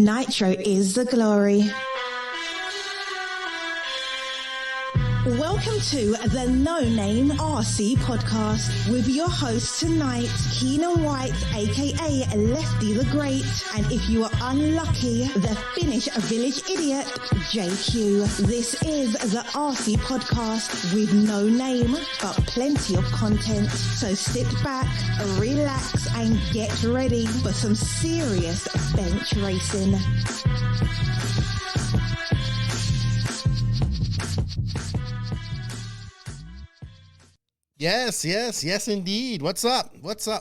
Nitro is the glory. Welcome to the No Name RC podcast with your host tonight, Keenan White, aka Lefty the Great, and if you are unlucky, the Finnish village idiot, JQ. This is the RC podcast with no name, but plenty of content. So sit back, relax, and get ready for some serious bench racing. Yes, indeed. What's up,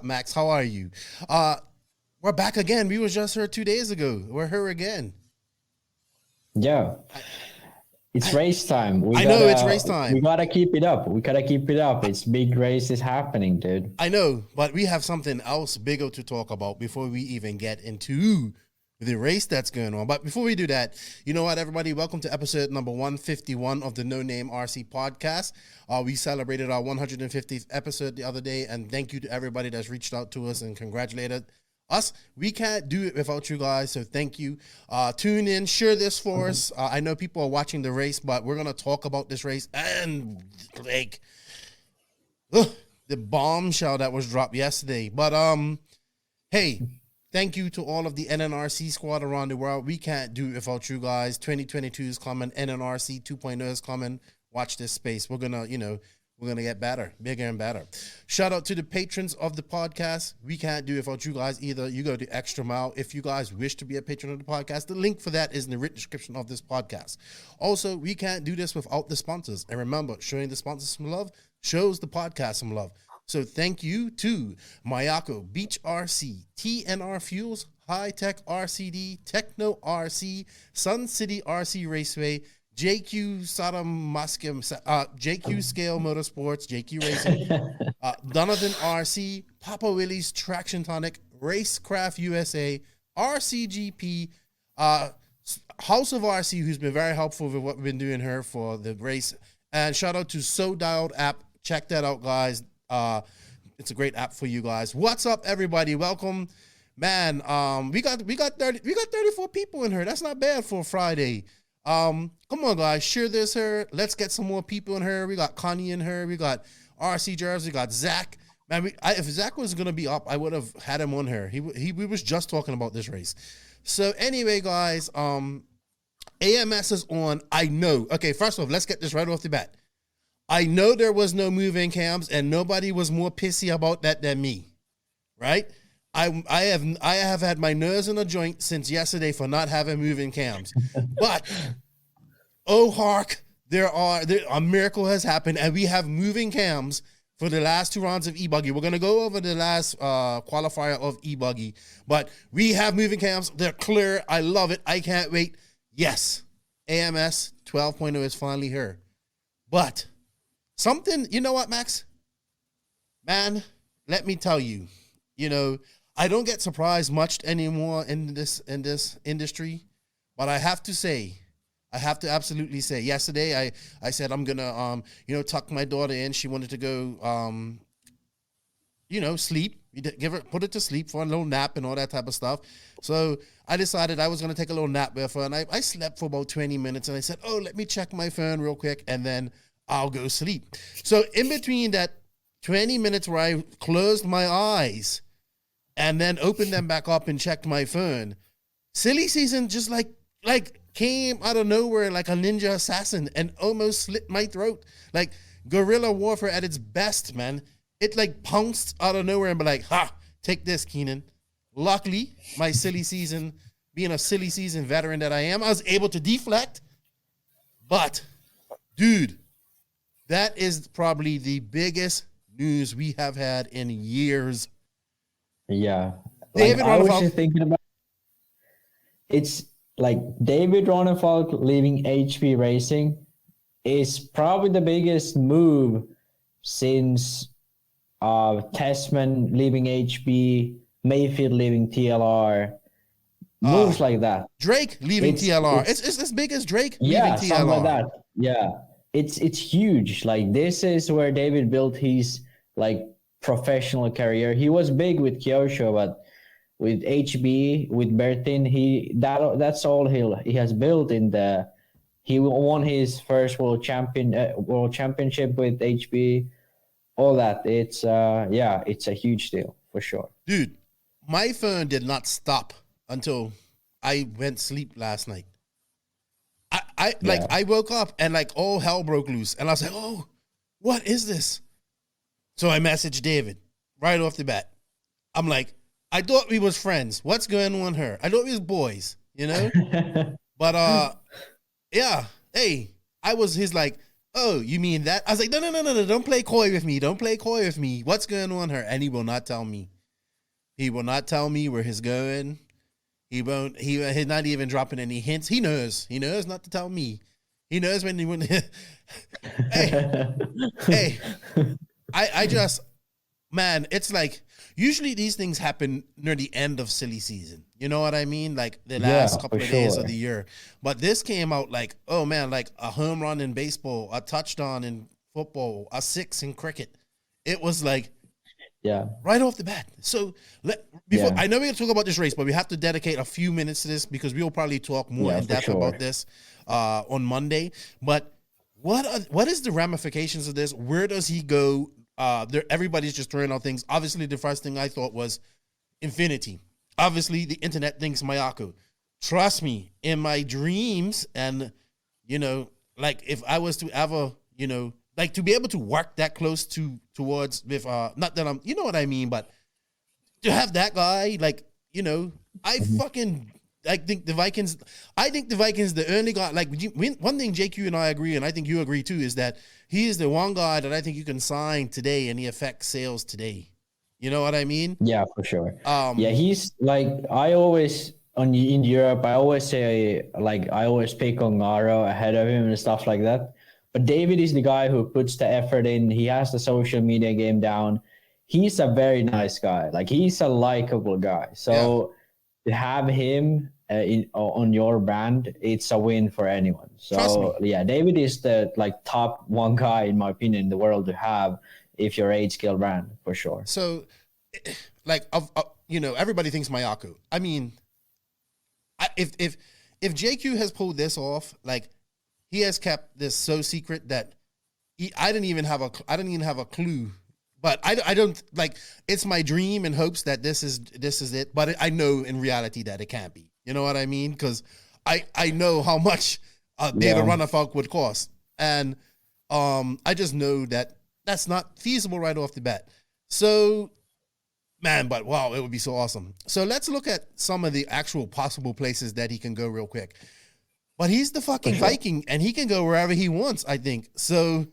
Max? How are you? We're back again. We was just here 2 days ago. We're here again. Yeah. It's race time. It's race time. We gotta keep it up. It's big races happening, dude. I know, but we have something else bigger to talk about before we even get into the race that's going on. But before we do that, you know what, everybody? Welcome to episode number 151 of the No Name RC podcast. We celebrated our 150th episode the other day, and thank you to everybody that's reached out to us and congratulated us. We can't do it without you guys, so thank you. Tune in, share this for us. I know people are watching the race, but we're going to talk about this race and the bombshell that was dropped yesterday. But hey, thank you to all of the NNRC squad around the world. We can't do it without you guys. 2022 is coming. NNRC 2.0 is coming. Watch this space. We're gonna get better, bigger and better. Shout out to the patrons of the podcast. We can't do it without you guys either. You go the extra mile. If you guys wish to be a patron of the podcast, the link for that is in the written description of this podcast. Also, we can't do this without the sponsors. And remember, showing the sponsors some love shows the podcast some love. So thank you to Mayako Beach RC, TNR Fuels, High Tech RCD, Techno RC, Sun City RC Raceway, JQ JQ Scale Motorsports, JQ Racing, Donovan RC, Papa Willie's Traction Tonic, Racecraft USA, RCGP, House of RC, who's been very helpful with what we've been doing here for the race, and shout out to So Dialed app. Check that out, guys. It's a great app for you guys. What's up, everybody? Welcome, man. We got 34 people in here. That's not bad for a Friday. Come on, guys, share this here. Let's get some more people in here. We got Connie in here. We got RC Jarvis. We got Zach. Man, if Zach was gonna be up, I would have had him on here. We was just talking about this race. So anyway, guys, AMS is on. I know. Okay, first off, let's get this right off the bat. I know there was no moving cams, and nobody was more pissy about that than me, right? I have had my nose in a joint since yesterday for not having moving cams, but oh hark, a miracle has happened, and we have moving cams for the last 2 rounds of e-buggy. We're gonna go over the last qualifier of e-buggy, but we have moving cams. They're clear. I love it. I can't wait. Yes, AMS 12.0 is finally here, but something, you know what, Max? Man, let me tell you, I don't get surprised much anymore in this industry, but I have to absolutely say, yesterday I said I'm gonna tuck my daughter in. She wanted to go sleep. Put her to sleep for a little nap and all that type of stuff. So I decided I was gonna take a little nap with her, and I slept for about 20 minutes, and I said, oh, let me check my phone real quick, and then I'll go sleep. So in between that 20 minutes where I closed my eyes and then opened them back up and checked my phone, silly season just like came out of nowhere like a ninja assassin and almost slit my throat. Like guerrilla warfare at its best, man. It like pounced out of nowhere and be like, ha, take this, Keenan. Luckily, my silly season, being a silly season veteran that I am, I was able to deflect. But, dude, that is probably the biggest news we have had in years. Yeah. David I was Ronnefalk. just thinking about it's like David Ronnefalk leaving HP Racing is probably the biggest move since Tessman leaving HB, Mayfield leaving TLR, moves like that. Drake leaving TLR. It's as big as Drake leaving TLR. Something like that. Yeah. It's huge. Like this is where David built his like professional career. He was big with Kyosho, but with HB, with Bertin. That's all he has built in the. He won his first world championship with HB. All that. It's it's a huge deal for sure. Dude, my phone did not stop until I went sleep last night. I woke up and like all hell broke loose, and I was like, oh, what is this? So I messaged David right off the bat. I'm like, I thought we was friends. What's going on here? I thought we was boys, you know? But yeah, hey, he's like, oh, you mean that? I was like, no, don't play coy with me. Don't play coy with me. What's going on here? And he will not tell me. He will not tell me where he's going. He's not even dropping any hints. He knows not to tell me. He knows when he wouldn't. hey, I just, man, it's like, usually these things happen near the end of silly season. You know what I mean? Like the last couple of days of the year. But this came out like, oh man, like a home run in baseball, a touchdown in football, a 6 in cricket. It was like, right off the bat. So I know we're gonna talk about this race, but we have to dedicate a few minutes to this because we will probably talk more in depth about this on Monday. But what is the ramifications of this? Where does he go? Everybody's just throwing out things. Obviously, the first thing I thought was Infinity. Obviously, the internet thinks Mayako. Trust me, in my dreams, and like if I was to ever, like to be able to work that close towards with not that I'm, you know what I mean, but to have that guy, like, I think the Vikings. I think the Vikings, the only guy. Like one thing, JQ and I agree, and I think you agree too, is that he is the one guy that I think you can sign today, and he affects sales today. You know what I mean? Yeah, for sure. He's like, I always in Europe. I always say like I always pick Ongaro ahead of him and stuff like that. But David is the guy who puts the effort in. He has the social media game down. He's a very nice guy. Like he's a likable guy. So to have him on your brand, it's a win for anyone. So David is the top one guy in my opinion in the world to have if you're 8-scale brand for sure. So everybody thinks Mayako. I mean, if JQ has pulled this off, like he has kept this so secret that I didn't even have a clue. But I don't like. It's my dream and hopes that this is it. But I know in reality that it can't be. You know what I mean? Because I know how much David Ronnefalk would cost, and I just know that that's not feasible right off the bat. So, man, but wow, it would be so awesome. So let's look at some of the actual possible places that he can go real quick. But he's the fucking Viking, and he can go wherever he wants, I think. So,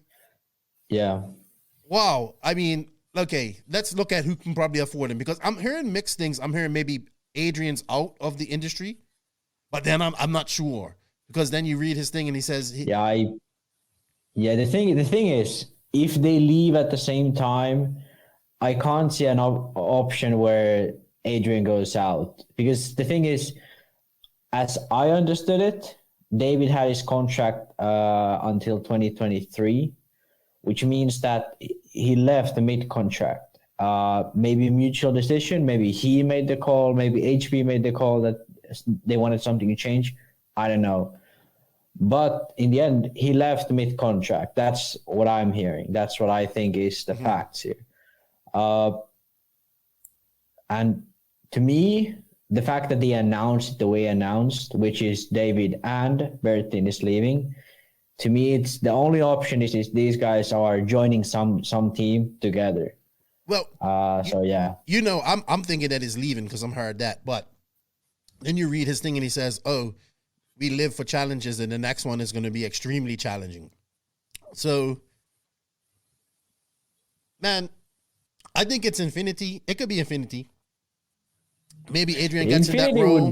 wow. I mean, okay, let's look at who can probably afford him, because I'm hearing mixed things. I'm hearing maybe Adrien's out of the industry, but then I'm not sure, because then you read his thing and he says, the thing is, if they leave at the same time, I can't see an option where Adrien goes out, because the thing is, as I understood it, David had his contract until 2023, which means that he left the mid-contract. Maybe mutual decision, maybe he made the call, maybe HB made the call that they wanted something to change. I don't know. But in the end, he left mid-contract. That's what I'm hearing. That's what I think is the facts here. And to me, the fact that they announced the way they announced, which is David and Bertin is leaving, to me, it's the only option is these guys are joining some team together. Well, I'm thinking that he's leaving because I'm heard that. But then you read his thing and he says, "Oh, we live for challenges, and the next one is going to be extremely challenging." So, man, I think it's Infinity. It could be Infinity. Maybe Adrien gets in that role.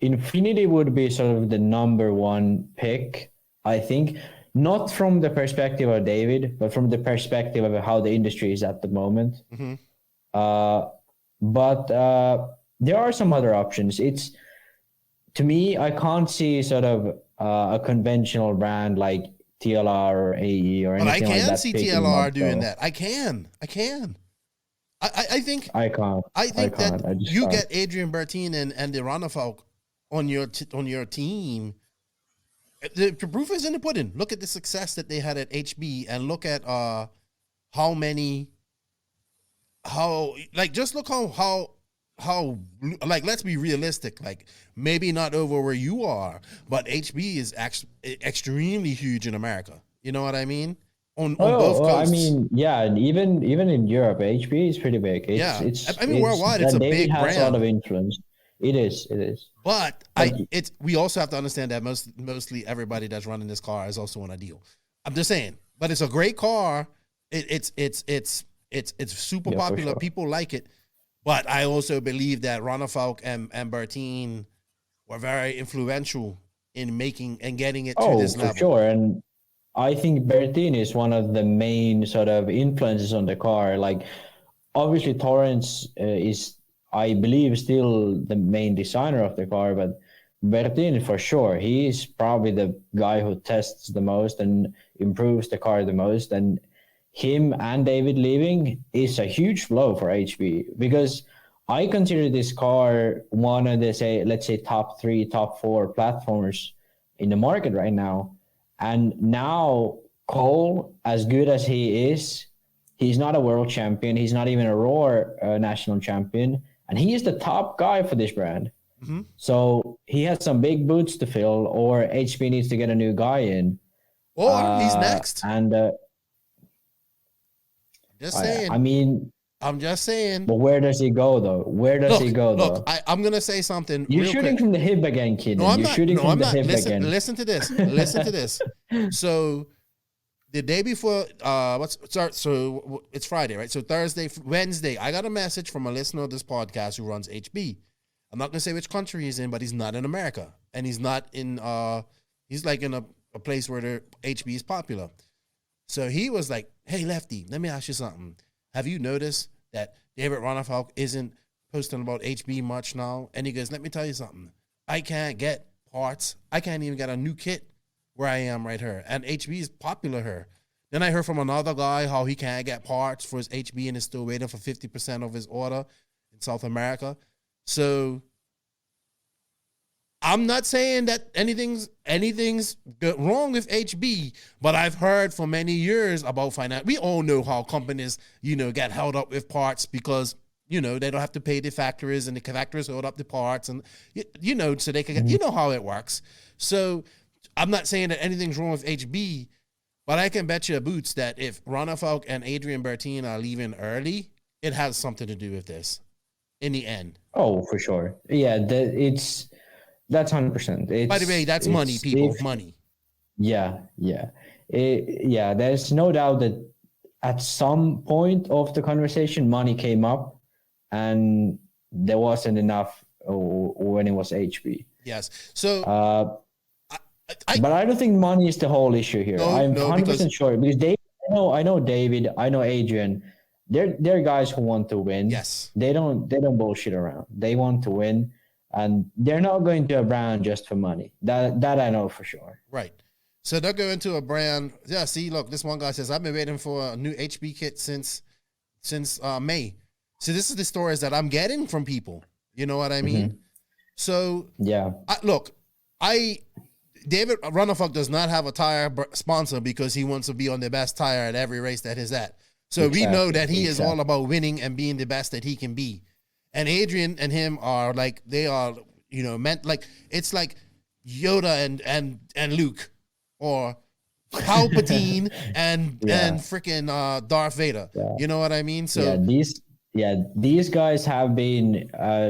Infinity would be sort of the number one pick, I think. Not from the perspective of David, but from the perspective of how the industry is at the moment. Mm-hmm. But there are some other options. To me, I can't see sort of a conventional brand like TLR or AE or anything like that. But I can see TLR doing that. I can. I think I can't. that I just you can't. get Adrien Bertin and the Ronnefalk on your team. The proof is in the pudding. Look at the success that they had at HB, and look at just look how like, let's be realistic. Like, maybe not over where you are, but HB is actually extremely huge in America. You know what I mean? On both coasts. I mean, yeah, even in Europe, HB is pretty big. I mean, worldwide, it's a David big has brand. a lot of influence. It is. But we also have to understand that mostly everybody that's running this car is also on a deal. I'm just saying, but it's a great car. It's super popular. Sure. People like it. But I also believe that Ronnefalk and Bertin were very influential in making and getting it to this level. For sure. And I think Bertin is one of the main sort of influences on the car. Like, obviously Torrance is, I believe, still the main designer of the car, but Bertin, for sure, he is probably the guy who tests the most and improves the car the most. And him and David leaving is a huge blow for HB, because I consider this car one of the, let's say, top 3, top 4 platformers in the market right now. And now Cole, as good as he is, he's not a world champion. He's not even a Raw national champion. And he is the top guy for this brand. Mm-hmm. So he has some big boots to fill, or HB needs to get a new guy in. Or he's next. And just saying. I'm just saying. But where does he go, though? Look, I'm going to say something. You're shooting from the hip again, kid. No, I'm You're not. shooting No, from I'm the not. hip Listen, again. listen to this. Listen to this. So the day before, so it's Friday, right? So Wednesday, I got a message from a listener of this podcast who runs HB. I'm not going to say which country he's in, but he's not in America. And he's not in, he's like in a place where the HB is popular. So he was like, hey, Lefty, let me ask you something. Have you noticed that David Ronnefalk isn't posting about HB much now? And he goes, let me tell you something. I can't get parts. I can't even get a new kit where I am right here. And HB is popular here. Then I heard from another guy how he can't get parts for his HB and is still waiting for 50% of his order in South America. So I'm not saying that anything's wrong with HB, but I've heard for many years about finance. We all know how companies, get held up with parts because, they don't have to pay the factories, and the factories hold up the parts, and, so they can get, how it works. So I'm not saying that anything's wrong with HB, but I can bet you boots that if Ronnefalk and Adrien Bertin are leaving early, it has something to do with this in the end. Oh, for sure. Yeah, that's 100%. By the way, that's money, people. Money. Yeah. There's no doubt that at some point of the conversation, money came up, and there wasn't enough when it was HB. Yes. So, but I don't think money is the whole issue here. I'm 100% sure, because I know David, I know Adrien. They're guys who want to win. Yes. They don't bullshit around. They want to win. And they're not going to a brand just for money. That I know for sure. Right. So they're going to a brand. Yeah, see, look, this one guy says, I've been waiting for a new HB kit since May. So this is the stories that I'm getting from people. You know what I mean? Mm-hmm. So, yeah. David Ronnefalk does not have a tire sponsor because he wants to be on the best tire at every race that he's at. So we know that he is all about winning and being the best that he can be. And Adrien and him are like, they are, meant like, it's like Yoda and Luke, or Palpatine and freaking Darth Vader. Yeah. You know what I mean? So these guys have been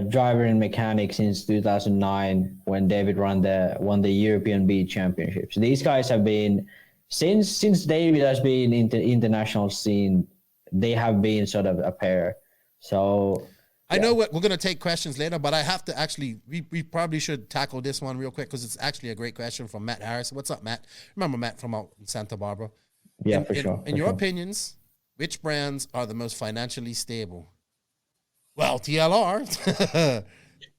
driver and mechanic since 2009 when David won the European beat championships. These guys have been since David has been in the international scene. They have been sort of a pair. So. I know we're going to take questions later, but I have to actually, we probably should tackle this one real quick because it's actually a great question from Matt Harris. What's up, Matt? Remember Matt from out in Santa Barbara? Yeah, for sure. In your opinions, which brands are the most financially stable? Well, TLR.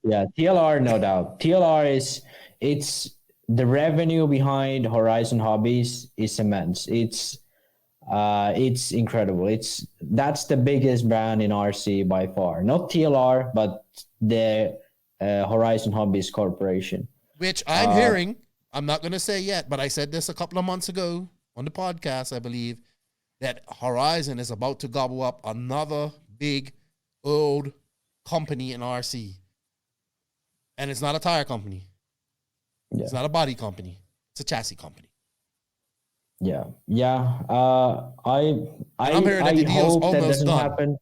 Yeah, TLR, no doubt. TLR it's the revenue behind Horizon Hobbies is immense. It's It's incredible. That's the biggest brand in RC by far. Not TLR, but the Horizon Hobbies Corporation. Which I'm hearing, I'm not going to say yet, but I said this a couple of months ago on the podcast, I believe, that Horizon is about to gobble up another big old company in RC. And it's not a tire company. Yeah. It's not a body company. It's a chassis company. Yeah. I'm hearing that the deal's almost done. Happen.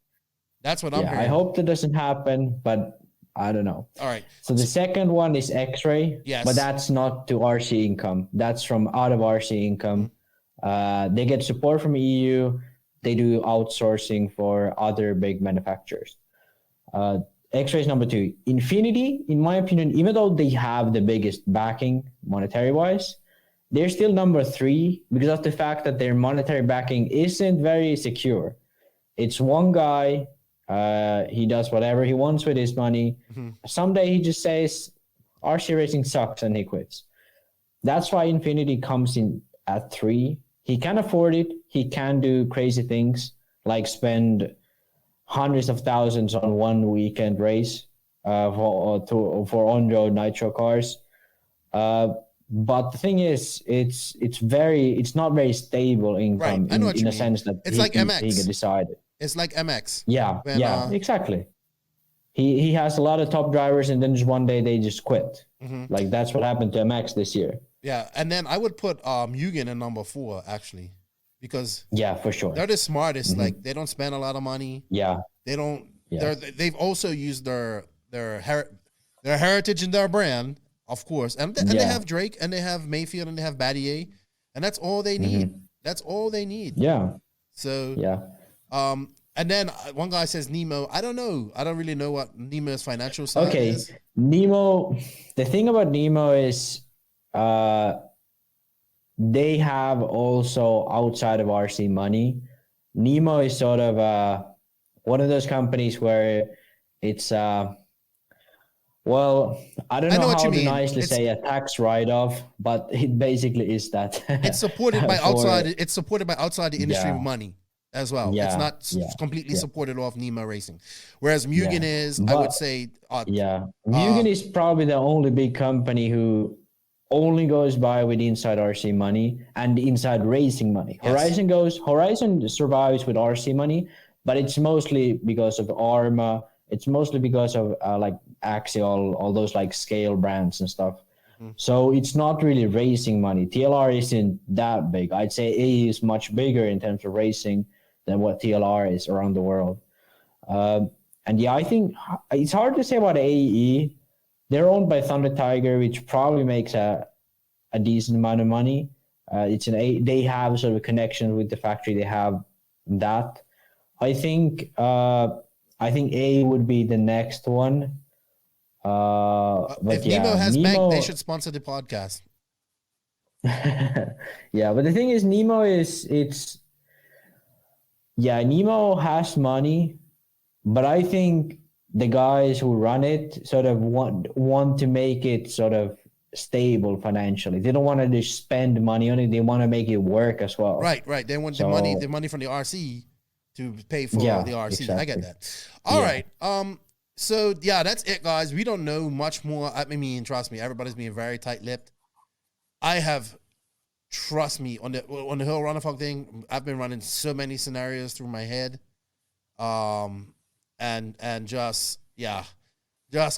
That's what I'm hearing. I hope that doesn't happen, but I don't know. All right. So the second one is X-Ray. Yes. But that's not to RC income. That's from out of RC income. They get support from EU. They do outsourcing for other big manufacturers. X-Ray is number 2. Infinity, in my opinion, even though they have the biggest backing monetary-wise, they're still number 3 because of the fact that their monetary backing isn't very secure. It's one guy. He does whatever he wants with his money. Mm-hmm. Someday he just says, RC racing sucks, and he quits. That's why Infinity comes in at 3. He can afford it. He can do crazy things like spend hundreds of thousands on one weekend race for on-road nitro cars. But the thing is, it's not very stable income in a sense that it's like MX. He can decide it. It's like MX. Yeah, exactly. He has a lot of top drivers, and then just one day they just quit. Mm-hmm. Like that's what happened to MX this year. Yeah, and then I would put Mugen in number 4 actually, because for sure they're the smartest. Mm-hmm. Like they don't spend a lot of money. Yeah, they don't. Yeah. They've also used their heritage and their brand, of course, and they have Drake, and they have Mayfield, and they have Battier, and that's all they need. Mm-hmm. That's all they need. Yeah. So and then one guy says Nemo. I don't know. I don't really know what Nemo's financial side is. Nemo. The thing about Nemo is, they have also outside of RC money. Nemo is sort of one of those companies where it's I don't know how to nicely say a tax write-off, but it basically is that. It's supported by outside. It's supported by outside the industry money as well. Yeah, it's not completely supported off Nemo Racing, whereas Mugen is. I would say. Mugen is probably the only big company who only goes by with inside RC money and inside racing money. Yes. Horizon survives with RC money, but it's mostly because of Arma. It's mostly because of like Axial, all those like scale brands and stuff. Mm-hmm. So it's not really racing money. TLR isn't that big. I'd say AE is much bigger in terms of racing than what TLR is around the world. And I think it's hard to say about AE. They're owned by Thunder Tiger, which probably makes a decent amount of money. They have sort of a connection with the factory. They have that. I think A would be the next one. If Nemo has bank, they should sponsor the podcast. Yeah, but the thing is, Nemo has money, but I think the guys who run it sort of want to make it sort of stable financially. They don't want to just spend money on it. They want to make it work as well. Right. They want the money from the RC to pay for the RC. Exactly. I get that. All right. So that's it, guys. We don't know much more. I mean, trust me, everybody's being very tight-lipped. Trust me, on the whole Ronnefalk thing, I've been running so many scenarios through my head. And just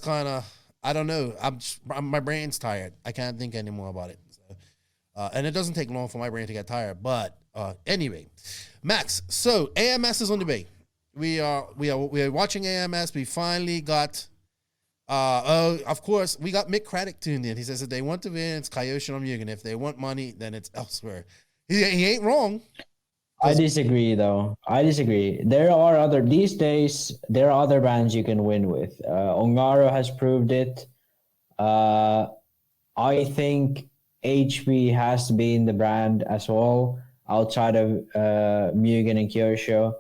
kind of, I don't know. My brain's tired. I can't think anymore about it. So, and it doesn't take long for my brain to get tired. But anyway, Max. So AMS is on the way. We are watching AMS. We finally got. Of course, we got Mick Craddock tuned in. He says if they want to win, it's Kyoshin or Mugen. If they want money, then it's elsewhere. He ain't wrong. I disagree, though. There are other brands you can win with. Ongaro has proved it. I think HP has been the brand as well, outside of Mugen and Kyosho.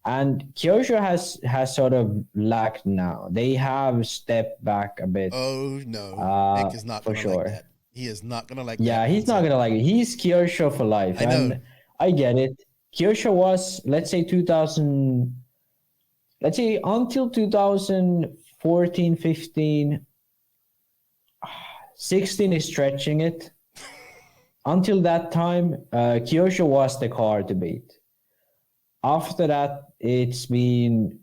And Kyosho has sort of lacked now. They have stepped back a bit. Oh, no. Nick is not going to like that. He is not going to like that. Yeah, he's not going to like it. He's Kyosho for life. I know. I get it. Kyosho was, let's say until 2014, 15, 16 is stretching it. Until that time, Kyosho was the car to beat. After that, it's been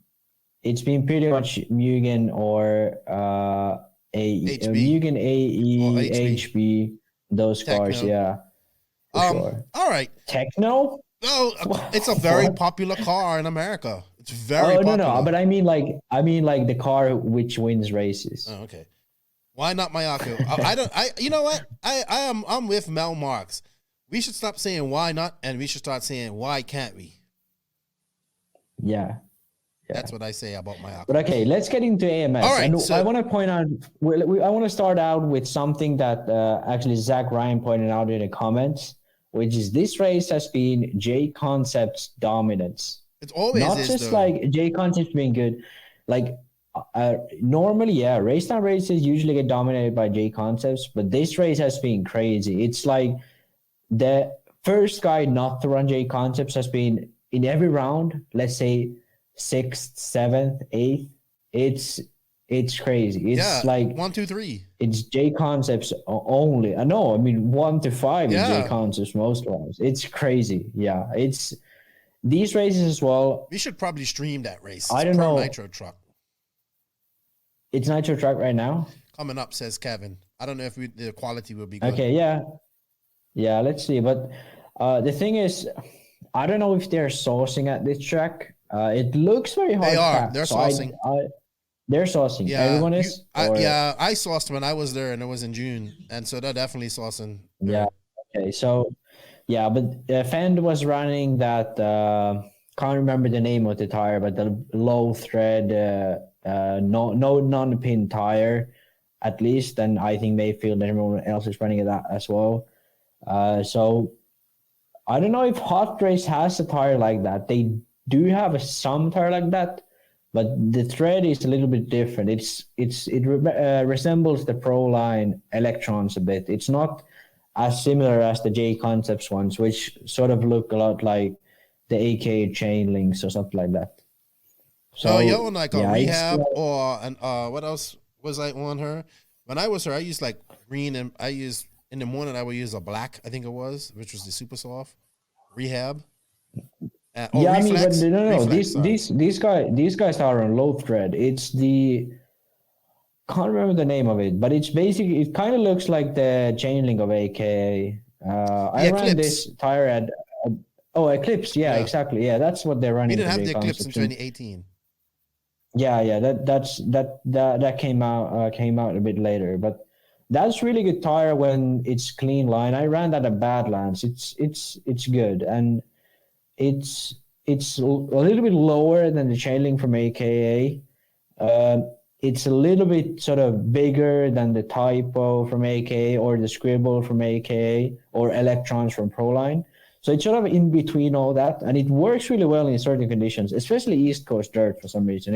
pretty much Mugen or Mugen AE, HB, those Techno. cars, yeah. For sure. All right. Techno? Oh, it's a very popular car in America. It's very popular. No, but I mean like the car which wins races. Oh, okay. Why not Mayako? You know what? I'm with Mel Marks. We should stop saying why not, and we should start saying why can't we? Yeah. That's what I say about Mayako. But okay, let's get into AMS. All right, and so, I want to point out, I want to start out with something that actually Zach Ryan pointed out in the comments, which is this race has been J Concept's dominance. It's always not is, just though. like J Concept's being good. Like normally, yeah, race time races usually get dominated by J Concepts, but this race has been crazy. It's like the first guy not to run J Concepts has been in every round, let's say 6th, 7th, 8th. It's crazy. It's like 1, 2, 3. It's J Concepts only. I know. I mean, 1 to 5 is J Concepts most rounds. It's crazy. Yeah, it's these races as well. We should probably stream that race. It's I don't know. Nitro Truck. It's Nitro Truck right now. Coming up, says Kevin. I don't know if the quality will be good. Okay, yeah. Let's see. But the thing is, I don't know if they're sourcing at this track. It looks very hard. They are. Packed, they're so sourcing. They're sourcing. Yeah, Everyone is. I sourced when I was there, and it was in June, and so they're definitely sourcing. Yeah. Okay. So, yeah, but Fend was running that. Can't remember the name of the tire, but the low thread, no non-pin tire, at least. And I think Mayfield and everyone else is running that as well. So, I don't know if Hot Race has a tire like that. They do have some tire like that, but the thread is a little bit different. It resembles the Pro Line Electrons a bit. It's not as similar as the J Concepts ones, which sort of look a lot like the AK chain links or something like that. So you're on like a rehab or what else was I on her? When I was her, I used like green, and I used in the morning I would use a black, I think it was, which was the super soft rehab. Reflex. No. Reflex, these guys are on low thread. It's the can't remember the name of it, but it's basically it kind of looks like the chain link of AKA. I ran this tire at Eclipse. Yeah, exactly. Yeah, that's what they're running. We didn't have the Eclipse in 2018. Yeah. That came out a bit later, but that's really good tire when it's clean line. I ran that at Badlands. It's good, and it's a little bit lower than the chain link from AKA. It's a little bit sort of bigger than the Typo from AKA or the Scribble from AKA or Electrons from Proline. So it's sort of in between all that, and it works really well in certain conditions, especially East Coast dirt for some reason.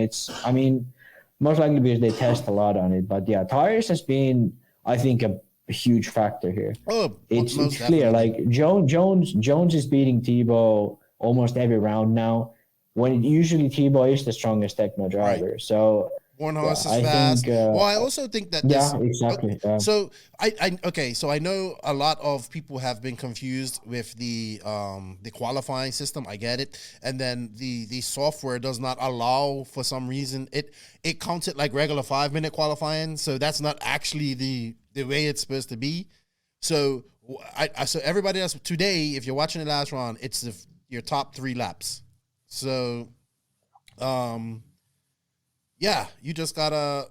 Most likely because they test a lot on it. But yeah, tires has been, I think, a huge factor here. Oh, it's clear. Like Jones is beating Tebow almost every round now, when usually Tebow is the strongest techno driver. Right. So Bornhaus is fast. I also think that exactly. So I know a lot of people have been confused with the qualifying system. I get it, and then the software does not allow, for some reason, it counts it like regular 5-minute qualifying. So that's not actually the way it's supposed to be. So so everybody else today, if you're watching the last round, it's your top 3 laps. So, yeah, you just gotta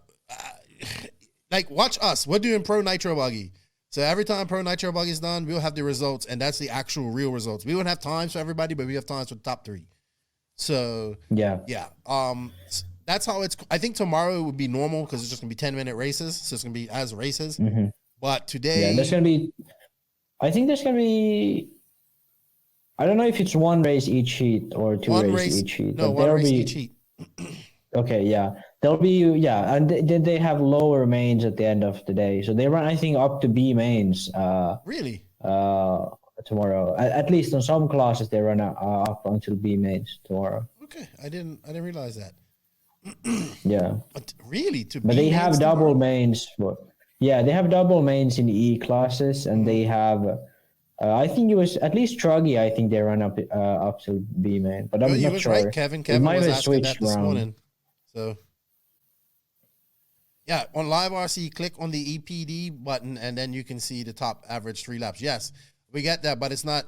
watch us. We're doing Pro Nitro Buggy. So every time Pro Nitro Buggy is done, we'll have the results, and that's the actual real results. We won't have times for everybody, but we have times for the top 3. So yeah. That's how it's. I think tomorrow would be normal because it's just gonna be 10-minute races. So it's gonna be as races. Mm-hmm. But today, there's gonna be. I think there's gonna be. I don't know if it's 1 race each heat or 2 races each heat. No, 1 race each heat. Okay, yeah. There'll be, and then they have lower mains at the end of the day. So they run, I think, up to B mains. Really? tomorrow. At least on some classes they run up until B mains tomorrow. Okay, I didn't realize that. Yeah. Really? But they have double mains they have double mains in E classes, and they have I think it was at least Truggy. I think they run up to B main, but I'm not sure. Right, Kevin. Kevin was asking that this morning. So yeah, on Live RC, click on the EPD button, and then you can see the top average 3 laps. Yes, we get that, but it's not.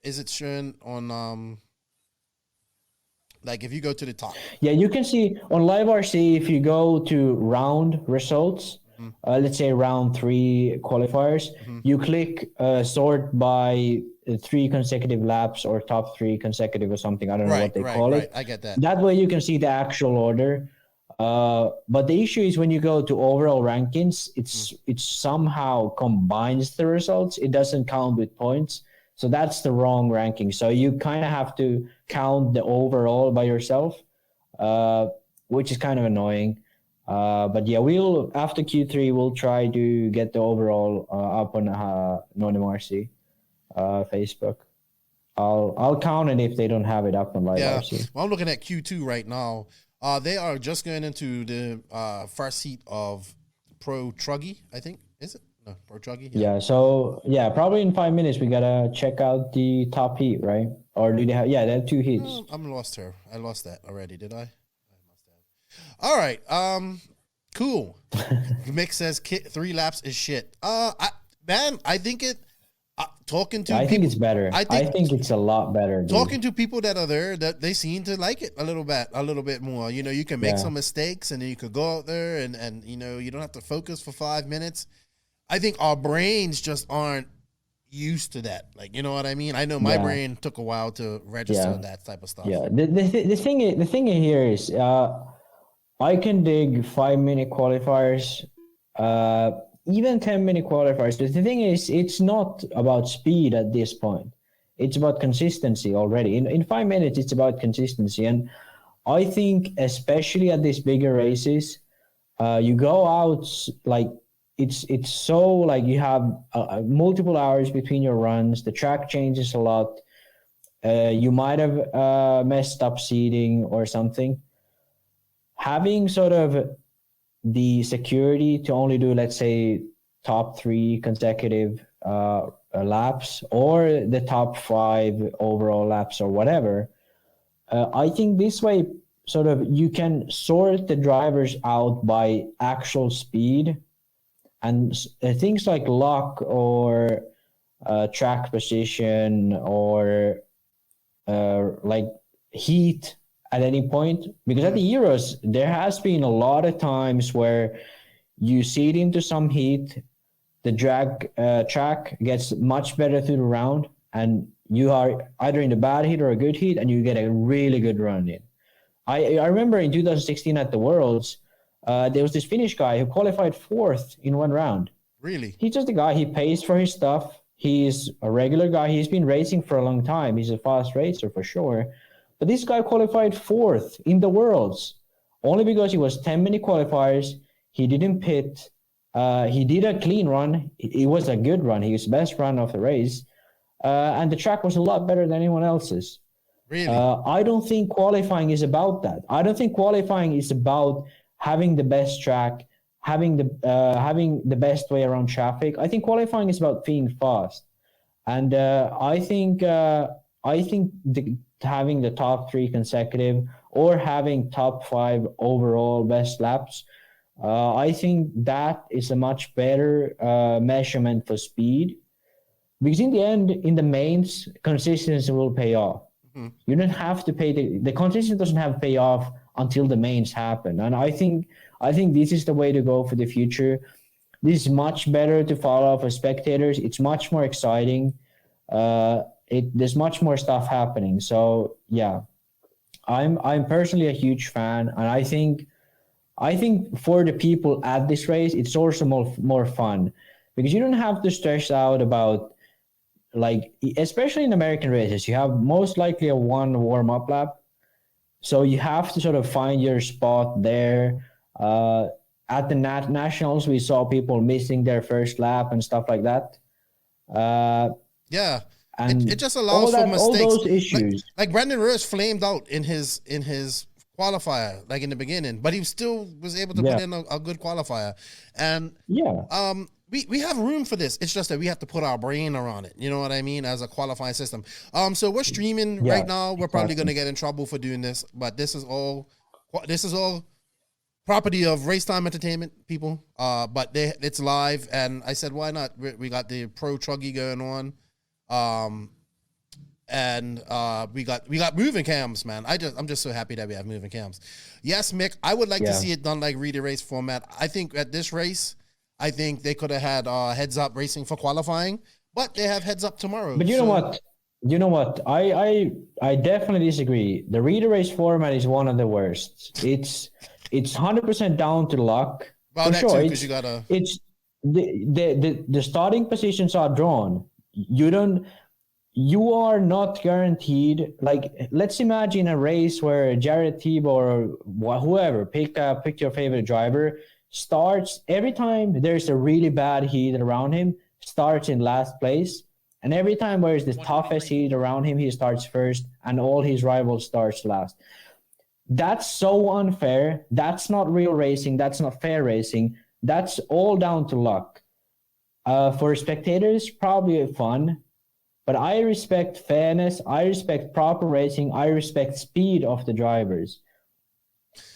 Is it shown on like if you go to the top? Yeah, you can see on Live RC if you go to round results. Let's say round 3 qualifiers, you click sort by 3 consecutive laps or top 3 consecutive or something. I don't know what they call it. I get that. That way you can see the actual order. But the issue is when you go to overall rankings, it somehow combines the results. It doesn't count with points. So that's the wrong ranking. So you kind of have to count the overall by yourself, which is kind of annoying. But yeah, after Q3 we'll try to get the overall up on NNRC Facebook. I'll count it if they don't have it up on Live RC. Well, I'm looking at Q2 right now. They are just going into the first heat of Pro Truggy, I think. Is it? No, Pro Truggy? Yeah, so probably in 5 minutes we gotta check out the top heat, right? Or do they have they have 2 heats. I'm lost here. I lost that already, did I? All right. Cool. Mick says 3 laps is shit. I think it. Talking to I think it's better. I think it's a lot better. Dude. Talking to people that are there, that they seem to like it a little bit more. You know, you can make some mistakes, and then you could go out there and you know, you don't have to focus for 5 minutes. I think our brains just aren't used to that. Like, you know what I mean? I know my brain took a while to register on that type of stuff. Yeah. The thing here is, I can dig 5-minute qualifiers, even 10-minute qualifiers. The thing is, it's not about speed at this point. It's about consistency already. In 5 minutes, it's about consistency. And I think, especially at these bigger races, you go out, like, it's so, like, you have multiple hours between your runs. The track changes a lot. You might have messed up seating or something. Having sort of the security to only do, let's say, top 3 consecutive laps or the top 5 overall laps or whatever, I think this way sort of you can sort the drivers out by actual speed, and things like luck or track position or like heat at any point. Because at the Euros, there has been a lot of times where you seed into some heat, the track gets much better through the round, and you are either in the bad heat or a good heat, and you get a really good run in. I remember in 2016 at the Worlds, there was this Finnish guy who qualified 4th in one round. Really? He's just a guy, he pays for his stuff. He's a regular guy. He's been racing for a long time. He's a fast racer for sure. But this guy qualified 4th in the Worlds, only because he was 10-minute qualifiers. He didn't pit. He did a clean run. It was a good run. He was the best run of the race. And the track was a lot better than anyone else's. Really? I don't think qualifying is about that. I don't think qualifying is about having the best track, having the best way around traffic. I think qualifying is about being fast. And I think having the top 3 consecutive or having top 5 overall best laps, I think that is a much better measurement for speed. Because in the end, in the mains, consistency will pay off. Mm-hmm. You don't have to pay the consistency doesn't have to pay off until the mains happen. And I think this is the way to go for the future. This is much better to follow for spectators. It's much more exciting. There's much more stuff happening. So yeah, I'm personally a huge fan, and I think for the people at this race, it's also more fun, because you don't have to stress out about, like, especially in American races, you have most likely a 1 warm-up lap. So you have to sort of find your spot there. At the nationals, we saw people missing their first lap and stuff like that. Yeah. And It just allows for mistakes. All those issues. Like Brandon Rose flamed out in his qualifier, like in the beginning, but he still was able to put in a good qualifier. And we have room for this. It's just that we have to put our brain around it. You know what I mean? As a qualifying system. So we're streaming right now. We're probably going to get in trouble for doing this, but this is all property of Race Time Entertainment people. But it's live, and I said, why not? We got the Pro Truggy going on. And we got moving cams, man. I'm just so happy that we have moving cams. Yes, Mick, I would like to see it done like relay race format. I think at this race, I think they could have had heads up racing for qualifying, but they have heads up tomorrow. But you know what? I definitely disagree. The relay race format is one of the worst. It's 100% down to luck. Well, for sure. Too, you gotta. It's the starting positions are drawn. You are not guaranteed. Like, let's imagine a race where Jared Tebow or whoever, pick your favorite driver, starts every time there's a really bad heat around him, starts in last place. And every time there's the toughest heat around him, he starts first, and all his rivals starts last. That's so unfair. That's not real racing. That's not fair racing. That's all down to luck. For spectators, probably fun. But I respect fairness. I respect proper racing. I respect speed of the drivers.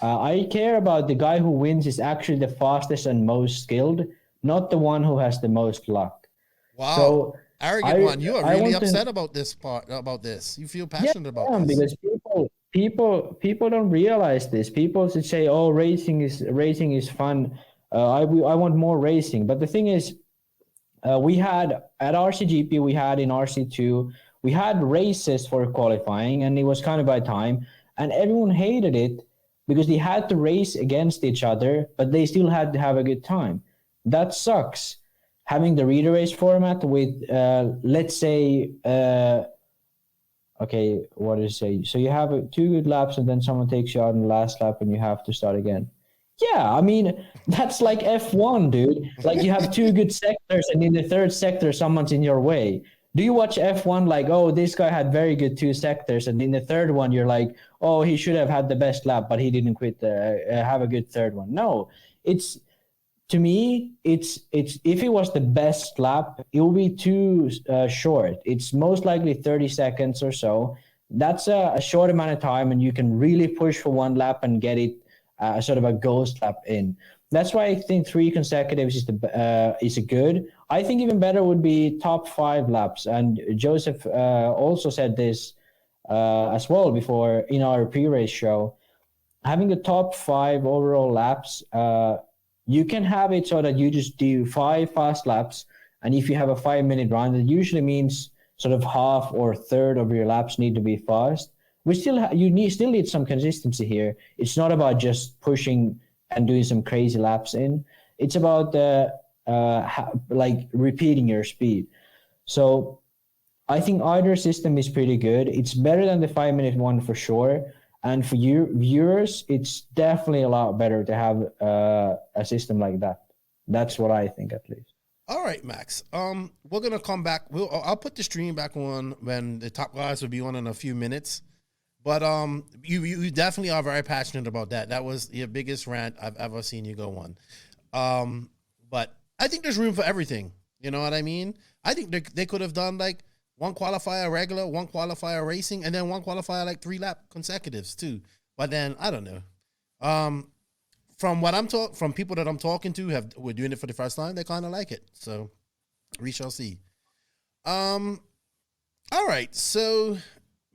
I care about the guy who wins is actually the fastest and most skilled, not the one who has the most luck. Wow. So arrogant one. You are really upset about this part, about this. You feel passionate about this. Because people don't realize this. People should say, oh, racing is fun. I want more racing. But the thing is, we had at RCGP, we had in RC2, we had races for qualifying, and it was kind of by time, and everyone hated it because they had to race against each other, but they still had to have a good time. That sucks. Having the relay race format with, let's say, okay, what did it say? So you have 2 good laps, and then someone takes you out in the last lap, and you have to start again. Yeah, I mean, that's like F1, dude. Like, you have 2 good sectors, and in the 3rd sector, someone's in your way. Do you watch F1 like, oh, this guy had very good 2 sectors, and in the 3rd one, you're like, oh, he should have had the best lap, but he didn't have a good 3rd one. No, to me, it's if it was the best lap, it will be too short. It's most likely 30 seconds or so. That's a short amount of time, and you can really push for 1 lap and get it sort of a ghost lap in. That's why I think 3 consecutives is good. I think even better would be top 5 laps. And Joseph also said this as well before in our pre-race show. Having the top 5 overall laps, you can have it so that you just do 5 fast laps. And if you have a 5-minute run, that usually means sort of half or third of your laps need to be fast. We still still need some consistency here. It's not about just pushing and doing some crazy laps in. It's about like repeating your speed. So I think either system is pretty good. It's better than the 5-minute one for sure. And for you viewers, it's definitely a lot better to have a system like that. That's what I think, at least. All right, Max. We're gonna come back. I'll put the stream back on when the top guys will be on in a few minutes. But you definitely are very passionate about that. That was your biggest rant I've ever seen you go on. But I think there's room for everything. You know what I mean? I think they could have done like 1 qualifier regular, 1 qualifier racing, and then 1 qualifier like 3-lap consecutives too. But then I don't know. From what from people that I'm talking to were doing it for the first time, they kind of like it. So we shall see. All right, so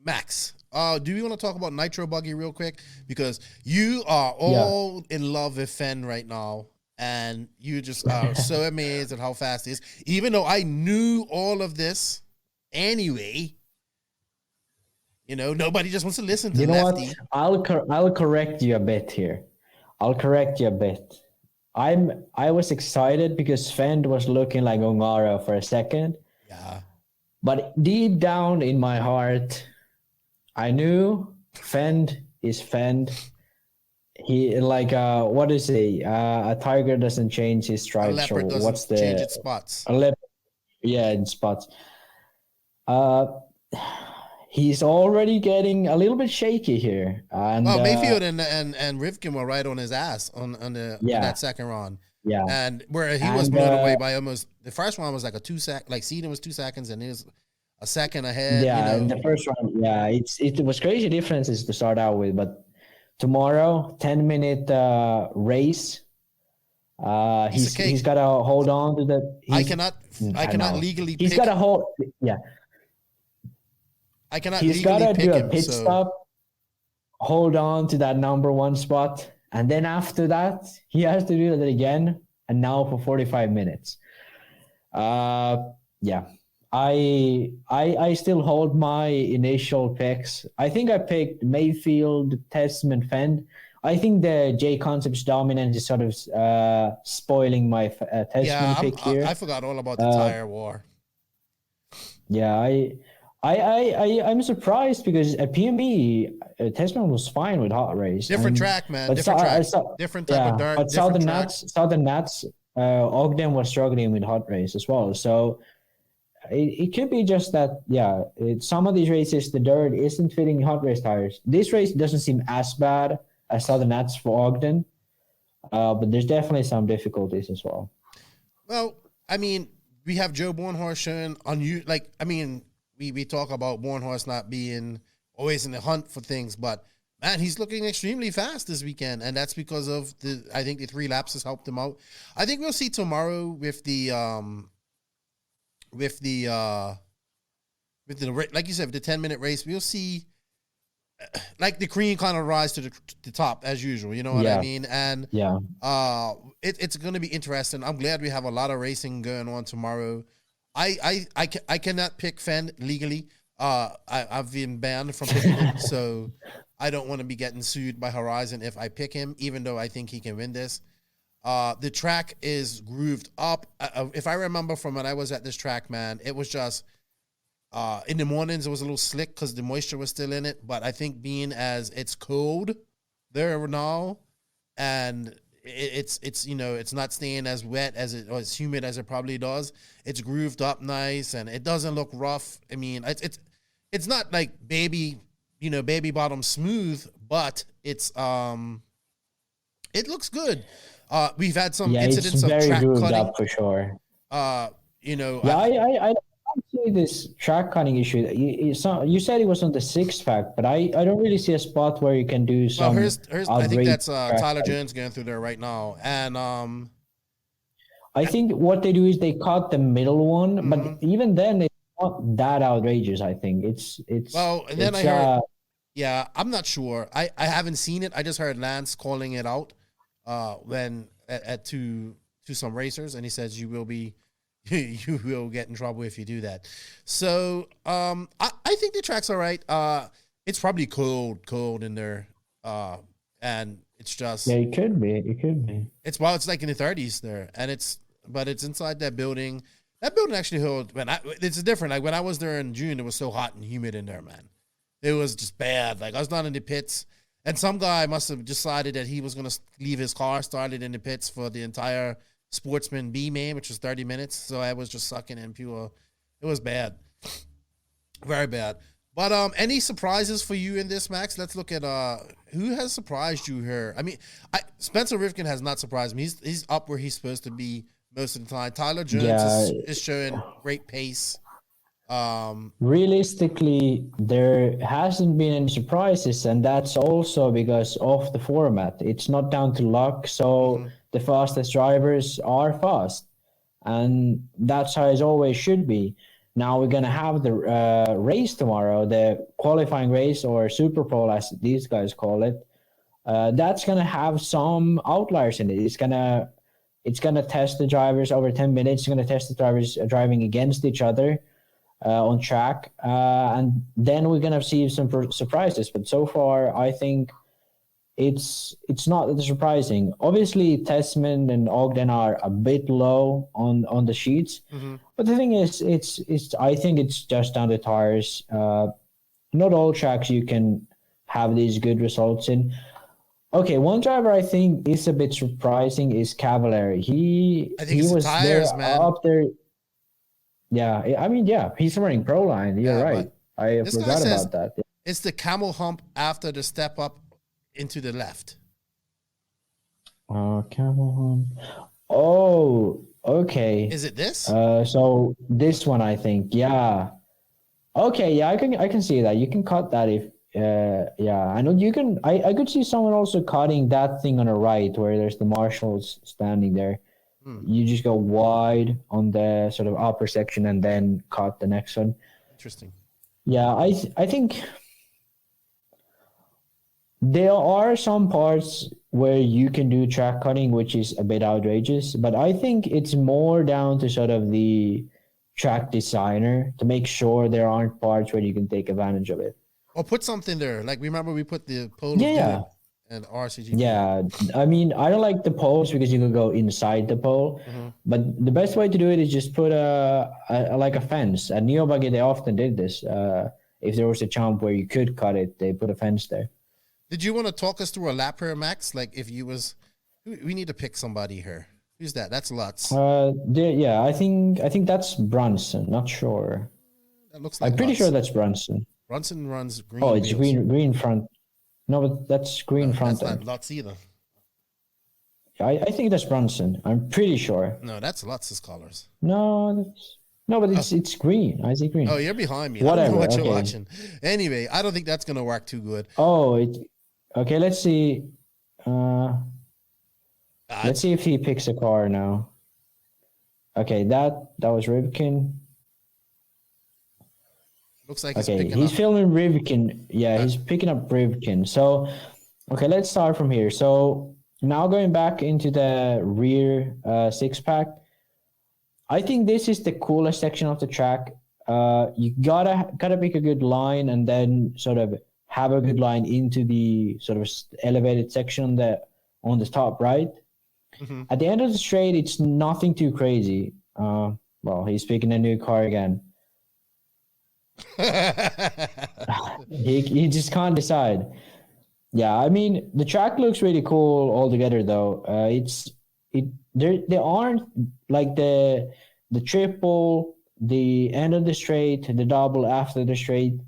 Max. Do you want to talk about Nitro Buggy real quick? Because you are all in love with Fen right now, and you just are so amazed at how fast it is. Even though I knew all of this anyway, you know, nobody just wants to listen to Lefty. What? I'll correct you a bit here. I was excited because Fend was looking like Ongara for a second. Yeah. But deep down in my heart, I knew Fend is Fend. He what is a tiger doesn't change his stripes. A leopard doesn't change its spots. In spots. Uh, he's already getting a little bit shaky here, and Well, Mayfield and Rivkin were right on his ass on on that second round. yeah, And where he was and blown away by almost the first one was like a 2 sec, like Seedon was 2 seconds and he was a second ahead. yeah, You in know, the first round, yeah, it was crazy differences to start out with, but tomorrow 10-minute race. piece of cake. He's got to hold on to the. I cannot know. legally. He's got to hold. Yeah, I cannot. he's got legally to pick do a him, pit so. stop, hold on to that number one spot, and then after that he has to do that again, and now for 45 minutes. Yeah, I still hold my initial picks. I think I picked Mayfield, Testament, Fend. I think the J Concepts dominance is sort of spoiling my Testament pick here. I forgot all about the tire war. Yeah, I'm surprised because at PMB, Testament was fine with hot race. Different track, man. Different track. Different type of dirt. But Southern Nats, Ogden was struggling with hot race as well. So it could be just that, some of these races, the dirt isn't fitting hot race tires. This race doesn't seem as bad as Southern Nats for Ogden, but there's definitely some difficulties as well. Well, I mean, we have Joe Bornhorst showing on you. Like, I mean, we talk about Bornhorst not being always in the hunt for things, but man, he's looking extremely fast this weekend, and that's because of I think the 3 laps has helped him out. I think we'll see tomorrow with the like you said, with the 10-minute race, we'll see like the cream kind of rise to the top as usual. You know what I mean? And it's going to be interesting. I'm glad we have a lot of racing going on tomorrow. I cannot pick Fenn legally. I've been banned from picking him, so I don't want to be getting sued by Horizon if I pick him, even though I think he can win this. The track is grooved up. If I remember from when I was at this track, man, it was just in the mornings it was a little slick because the moisture was still in it. But I think being as it's cold there now, and it's you know, it's not staying as wet as it or as humid as it probably does. It's grooved up nice and it doesn't look rough. I mean, it's not like baby bottom smooth, but it's it looks good. We've had some incidents of track cutting up for sure. I don't see this track cutting issue. You said it was on the 6-pack, but I don't really see a spot where you can do some. Well, here's I think that's Tyler Jones going through there right now, and I think what they do is they cut the middle one, but even then it's not that outrageous. I think it's well, and then I heard, I'm not sure. I haven't seen it. I just heard Lance calling it out when to some racers, and he says you will get in trouble if you do that. So I think the track's all right. It's probably cold in there, and it's just it could be. It's like in the 30s there, and it's inside that building. That building actually held it's different. Like when I was there in June, it was so hot and humid in there, man. It was just bad. Like I was not in the pits. And some guy must have decided that he was going to leave his car started in the pits for the entire Sportsman B main, which was 30 minutes. So I was just sucking in pure. It was bad. Very bad. But any surprises for you in this, Max? Let's look at who has surprised you here. I mean, Spencer Rivkin has not surprised me. He's up where he's supposed to be most of the time. Tyler Jones is showing great pace. Realistically, there hasn't been any surprises, and that's also because of the format. It's not down to luck, so the fastest drivers are fast, and that's how it always should be. Now we're gonna have the race tomorrow, the qualifying race, or Superpole as these guys call it. That's gonna have some outliers in it. It's gonna test the drivers over 10 minutes. It's gonna test the drivers driving against each other on track, and then we're gonna see some surprises. But so far, I think it's not that surprising. Obviously, Testament and Ogden are a bit low on the sheets, but the thing is, I think it's just down to tires. Not all tracks you can have these good results in. Okay, one driver I think is a bit surprising is Cavallari. He was tires, man. Up there. Yeah, I mean, yeah, he's running pro line. You're Yeah, right. but I this guy forgot says about that. it's the camel hump after the step up into the left. Camel hump. Oh, okay. Is it this? So this one, I think, yeah. Okay, yeah, I can see that. You can cut that if, yeah. I know you can. I could see someone also cutting that thing on the right where there's the marshals standing there. You just go wide on the sort of upper section and then cut the next one. Interesting. Yeah, I think there are some parts where you can do track cutting, which is a bit outrageous, but I think it's more down to sort of the track designer to make sure there aren't parts where you can take advantage of it. Or put something there. Like, remember we put the pole Yeah, of yeah. doom and RCG. Yeah, I mean, I don't like the poles because you can go inside the pole, but the best way to do it is just put a like a fence. At Neo Buggy, they often did this. If there was a jump where you could cut it, they put a fence there. Did you want to talk us through a lap here, Max? Like, if you was, we need to pick somebody here. Who's that? That's Lutz. Yeah, I think that's Brunson. Not sure. That looks like I'm pretty Lutz. sure that's Brunson. Brunson runs green. Oh, it's wheels. green front. No, but that's green front That's end. not Lutz either. I think that's Brunson. I'm pretty sure. No, that's Lutz's colors. No, but it's green. I see green. Oh, you're behind me. Whatever, I don't know what okay. you're watching. Anyway, I don't think that's gonna work too good. Oh, okay. Let's see. Let's see if he picks a car now. Okay, that was Rivkin. Looks like he's Okay, picking he's up. filming Rivkin. Yeah, he's picking up Rivkin. So, okay, let's start from here. So now going back into the rear six pack, I think this is the coolest section of the track. You gotta pick a good line and then sort of have a good line into the sort of elevated section on the top right. At the end of the straight, it's nothing too crazy. Well, he's picking a new car again. He just can't decide. Yeah, I mean the track looks really cool altogether though. There aren't like the triple, the end of the straight, the double after the straight.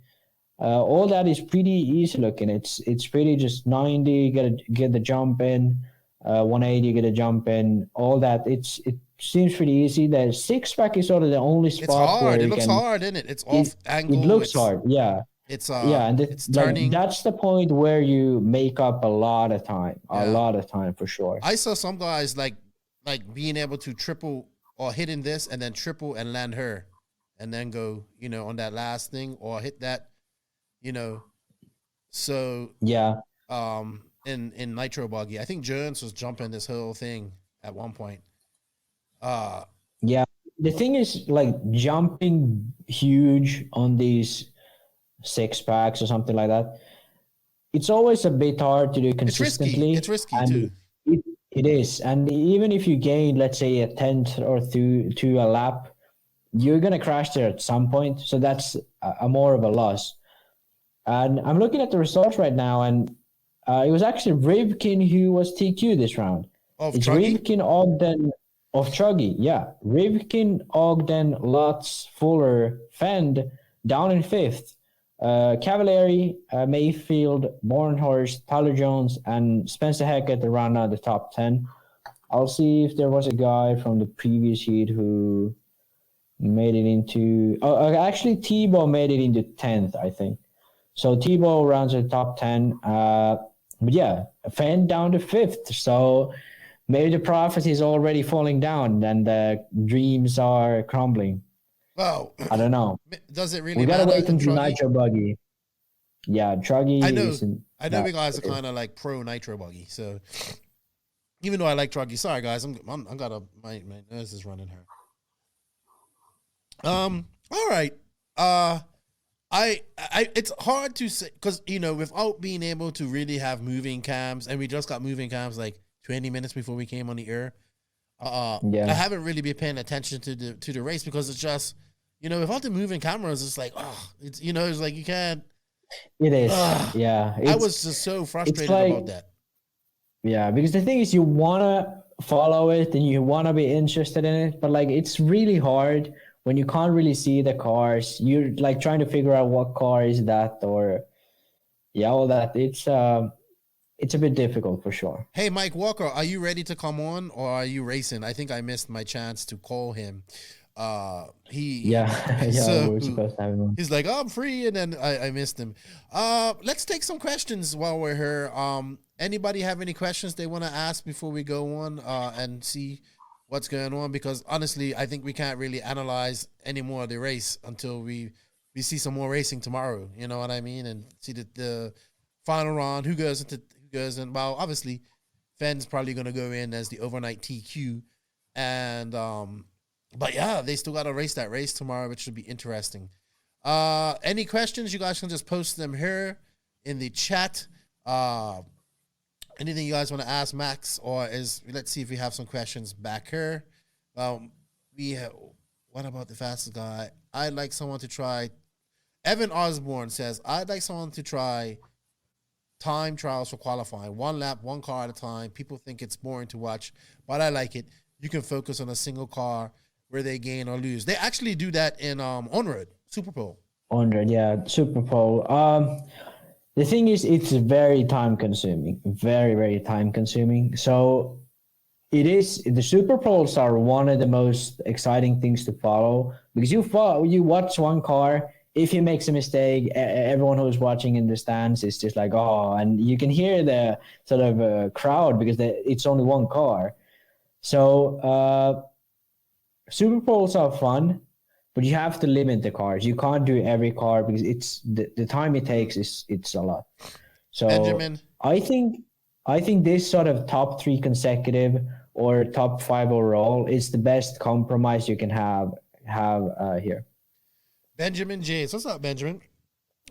All that is pretty easy looking. It's pretty just 90, get the jump in, 180, get a jump in, all that. It seems pretty easy. The six pack is sort of the only spot. It's hard. Where It looks hard, isn't it? It's off angle. It looks hard. Yeah. It's and it's turning. That's the point where you make up a lot of time. A lot of time for sure. I saw some guys like being able to triple or hitting this and then triple and land her, and then go on that last thing or hit that, So yeah. In Nitro Buggy, I think Jones was jumping this whole thing at one point. Yeah. The thing is, like, jumping huge on these six packs or something like that, it's always a bit hard to do consistently. It's risky too. It is. And even if you gain, let's say, a tenth or two a lap, you're going to crash there at some point. So that's a more of a loss. And I'm looking at the results right now, and it was actually Rivkin who was TQ this round. It's Truggy? Rivkin, Ogden of Truggy. Yeah. Rivkin, Ogden, Lutz, Fuller, Fend down in fifth. Cavalieri, Mayfield, Bornhorst, Tyler Jones, and Spencer Hackett around the top 10. I'll see if there was a guy from the previous heat who made it into... actually, Tebow made it into 10th, I think. So Tebow rounds the top 10. But yeah, Fend down to 5th. So maybe the prophecy is already falling down and the dreams are crumbling. Well, I don't know. Does it really We matter? gotta wait until Nitro Buggy. Yeah, Truggy. I know you guys are kind of like pro Nitro Buggy. So even though I like Truggy, sorry guys, my nose is running here. All right. It's hard to say because without being able to really have moving cams, and we just got moving cams like 20 minutes before we came on the air. I haven't really been paying attention to the race because it's just without the moving cameras, it's like it's it's like you can't. It is. Yeah, I was just so frustrated about that. Yeah, because the thing is, you wanna follow it and you wanna be interested in it, but like it's really hard when you can't really see the cars, you're like trying to figure out what car is that, or all that. It's a bit difficult for sure. Hey, Mike Walker, are you ready to come on, or are you racing? I think I missed my chance to call him. So we're supposed to have him on. He's like, oh, I'm free, and then I missed him. Let's take some questions while we're here. Anybody have any questions they want to ask before we go on and see what's going on? Because honestly, I think we can't really analyze any more of the race until we see some more racing tomorrow. You know what I mean? And see the final round, who goes in. Well, obviously, Fenn's probably going to go in as the overnight TQ, and but yeah, they still got to race that race tomorrow, which should be interesting. Any questions? You guys can just post them here in the chat. Anything you guys want to ask Max, or let's see if we have some questions back here. What about the fastest guy? I'd like someone to try. Evan Osborne says, I'd like someone to try time trials for qualifying. 1 lap, 1 car at a time. People think it's boring to watch, but I like it. You can focus on a single car where they gain or lose. They actually do that in on-road, Superpole. On-road, yeah, Superpole. The thing is, it's very time-consuming, very, very time-consuming. So it is. The Superpoles are one of the most exciting things to follow, because you watch one car. If he makes a mistake, everyone who's watching in the stands is just like, oh, and you can hear the sort of crowd because it's only one car. So Superpoles are fun, but you have to limit the cars. You can't do every car because it's the time it takes it's a lot. So Benjamin, I think this sort of top 3 consecutive or top 5 overall is the best compromise you can have here. Benjamin James, what's up, Benjamin?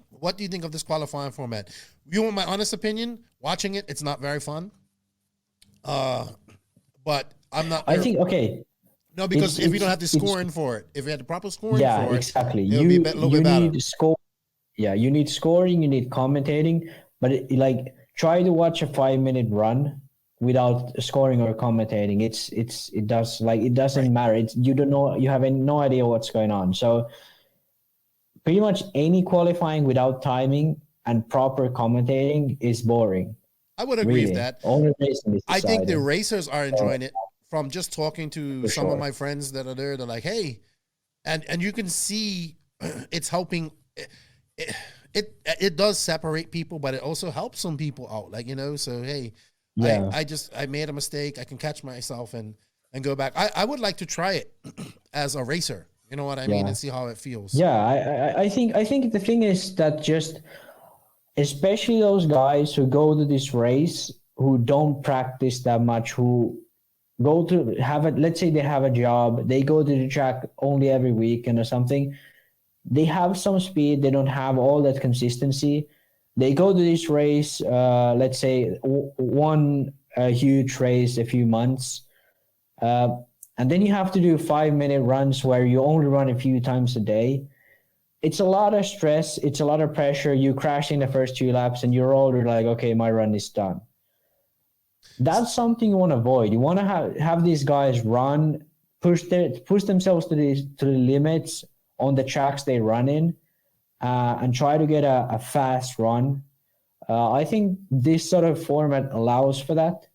What do you think of this qualifying format? You want my honest opinion? Watching it, it's not very fun. But I'm not. I think okay. No, because if you don't have the scoring for it, if you had the proper scoring for it, exactly. You need score. Yeah, you need scoring, you need commentating, but try to watch a 5-minute run without scoring or commentating. It doesn't matter. You don't know. You have no idea what's going on. So pretty much any qualifying without timing and proper commentating is boring. I would agree with that. Only racing is I think the racers are enjoying it. From just talking to some of my friends that are there, they're like, hey, and you can see it's helping. It does separate people, but it also helps some people out. So hey, yeah. I made a mistake. I can catch myself and go back. I would like to try it as a racer. You know what I mean? And see how it feels. Yeah, I think the thing is that just especially those guys who go to this race who don't practice that much, who go to let's say they have a job, they go to the track only every weekend or something. They have some speed, they don't have all that consistency. They go to this race, let's say one huge race a few months, and then you have to do 5-minute runs where you only run a few times a day. It's a lot of stress, it's a lot of pressure. You crash in the first 2 laps and you're already like, okay, my run is done. That's something you want to avoid. You want to have these guys run, push themselves to the limits on the tracks they run in, and try to get a fast run. I think this sort of format allows for that.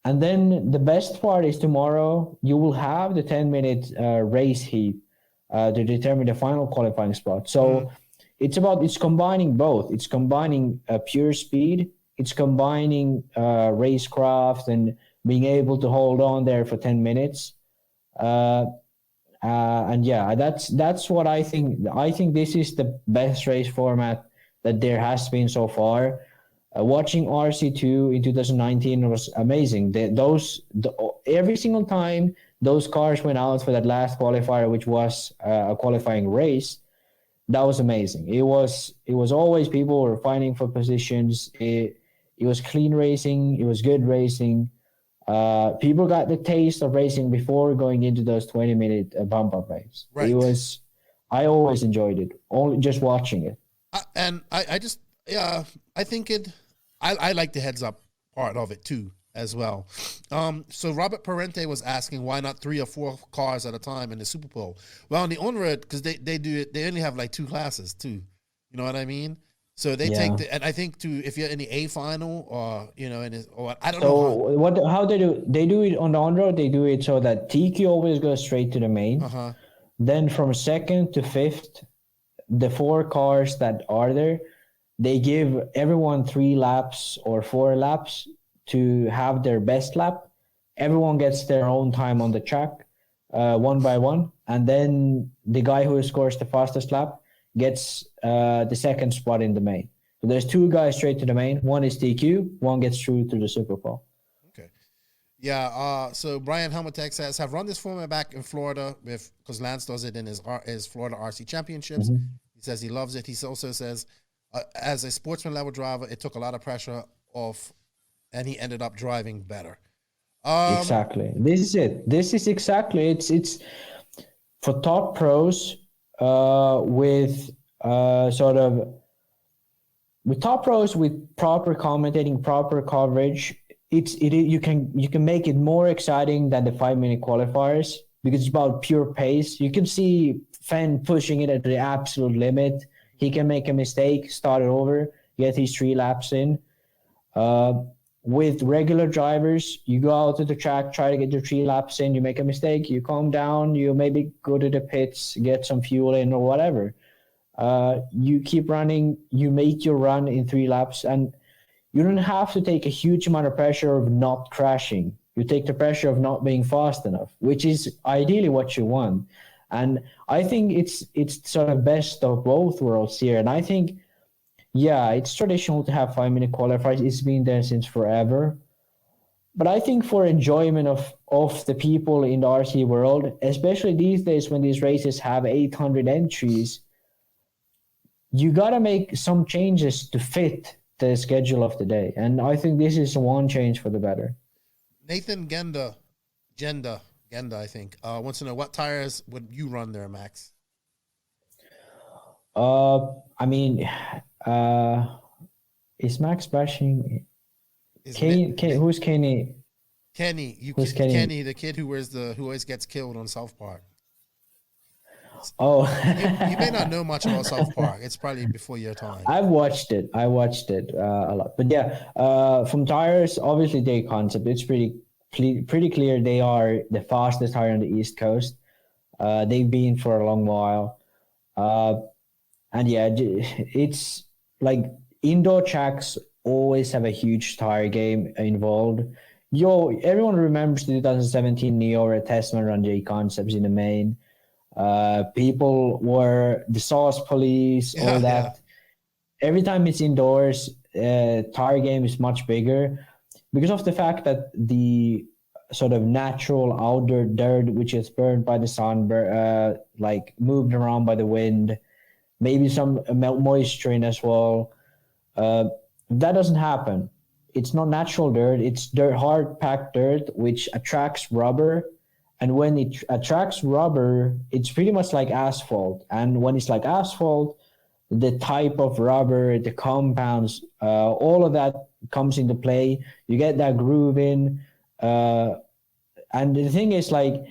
And then the best part is tomorrow you will have the 10-minute race heat to determine the final qualifying spot. So it's combining both. It's combining pure speed. It's combining racecraft and being able to hold on there for 10 minutes. And yeah, that's what I think. I think this is the best race format that there has been so far. Watching RC2 in 2019 was amazing. Every single time those cars went out for that last qualifier, which was a qualifying race, that was amazing. It was always people were fighting for positions. It was clean racing. It was good racing. People got the taste of racing before going into those 20-minute bump-up races. Right. I always enjoyed it, only just watching it. I think I like the heads-up part of it too. as well. So Robert Parente was asking why not 3 or 4 cars at a time in the Superpole. Well, in the on-road, because they do it, they only have like 2 classes too. You know what I mean? So they take and I think too, if you're in the A final or or I don't know. How they do it on the on-road, they do it so that TQ always goes straight to the main. Then from 2nd to 5th, the 4 cars that are there, they give everyone 3 laps or 4 laps to have their best lap. Everyone gets their own time on the track, one by one. And then the guy who scores the fastest lap gets the 2nd spot in the main. So there's 2 guys straight to the main. One is TQ, one gets through to the Superpole. Okay. Yeah, so Brian Helmutek says, have run this format back in Florida because Lance does it in his Florida RC Championships. He says he loves it. He also says, as a sportsman level driver, it took a lot of pressure off and he ended up driving better. Exactly. This is it. This is exactly it's for top pros with top pros with proper commentating, proper coverage. You can make it more exciting than the 5-minute qualifiers because it's about pure pace. You can see Fenn pushing it at the absolute limit. He can make a mistake, start it over, get his 3 laps in. With regular drivers, you go out to the track, try to get your 3 laps in, you make a mistake, you calm down, you maybe go to the pits, get some fuel in or whatever. You keep running, you make your run in 3 laps, and you don't have to take a huge amount of pressure of not crashing. You take the pressure of not being fast enough, which is ideally what you want. And I think it's sort of best of both worlds here. And I think, yeah, it's traditional to have 5-minute qualifiers. It's been there since forever. But I think for enjoyment of the people in the RC world, especially these days when these races have 800 entries, you got to make some changes to fit the schedule of the day. And I think this is one change for the better. Nathan Genda, I think, wants to know what tires would you run there, Max? I mean, is Max bashing? Who's Kenny? Kenny, Kenny, the kid who always gets killed on South Park. Oh, you may not know much about South Park. It's probably before your time. I've watched it a lot, but yeah, from tires, obviously J Concept. It's pretty clear they are the fastest tire on the East Coast. They've been for a long while, and yeah, it's like indoor tracks always have a huge tire game involved. Everyone remembers the 2017 Neo where Tesla run J Concepts in the main. People were the sauce police, all that. Yeah. Every time it's indoors, tire game is much bigger because of the fact that the sort of natural outdoor dirt, which is burned by the sun, like moved around by the wind, maybe some moisture in as well. That doesn't happen. It's not natural dirt. It's dirt, hard packed dirt, which attracts rubber. And when it attracts rubber, it's pretty much like asphalt. And when it's like asphalt, the type of rubber, the compounds, all of that comes into play. You get that groove in. And the thing is, like,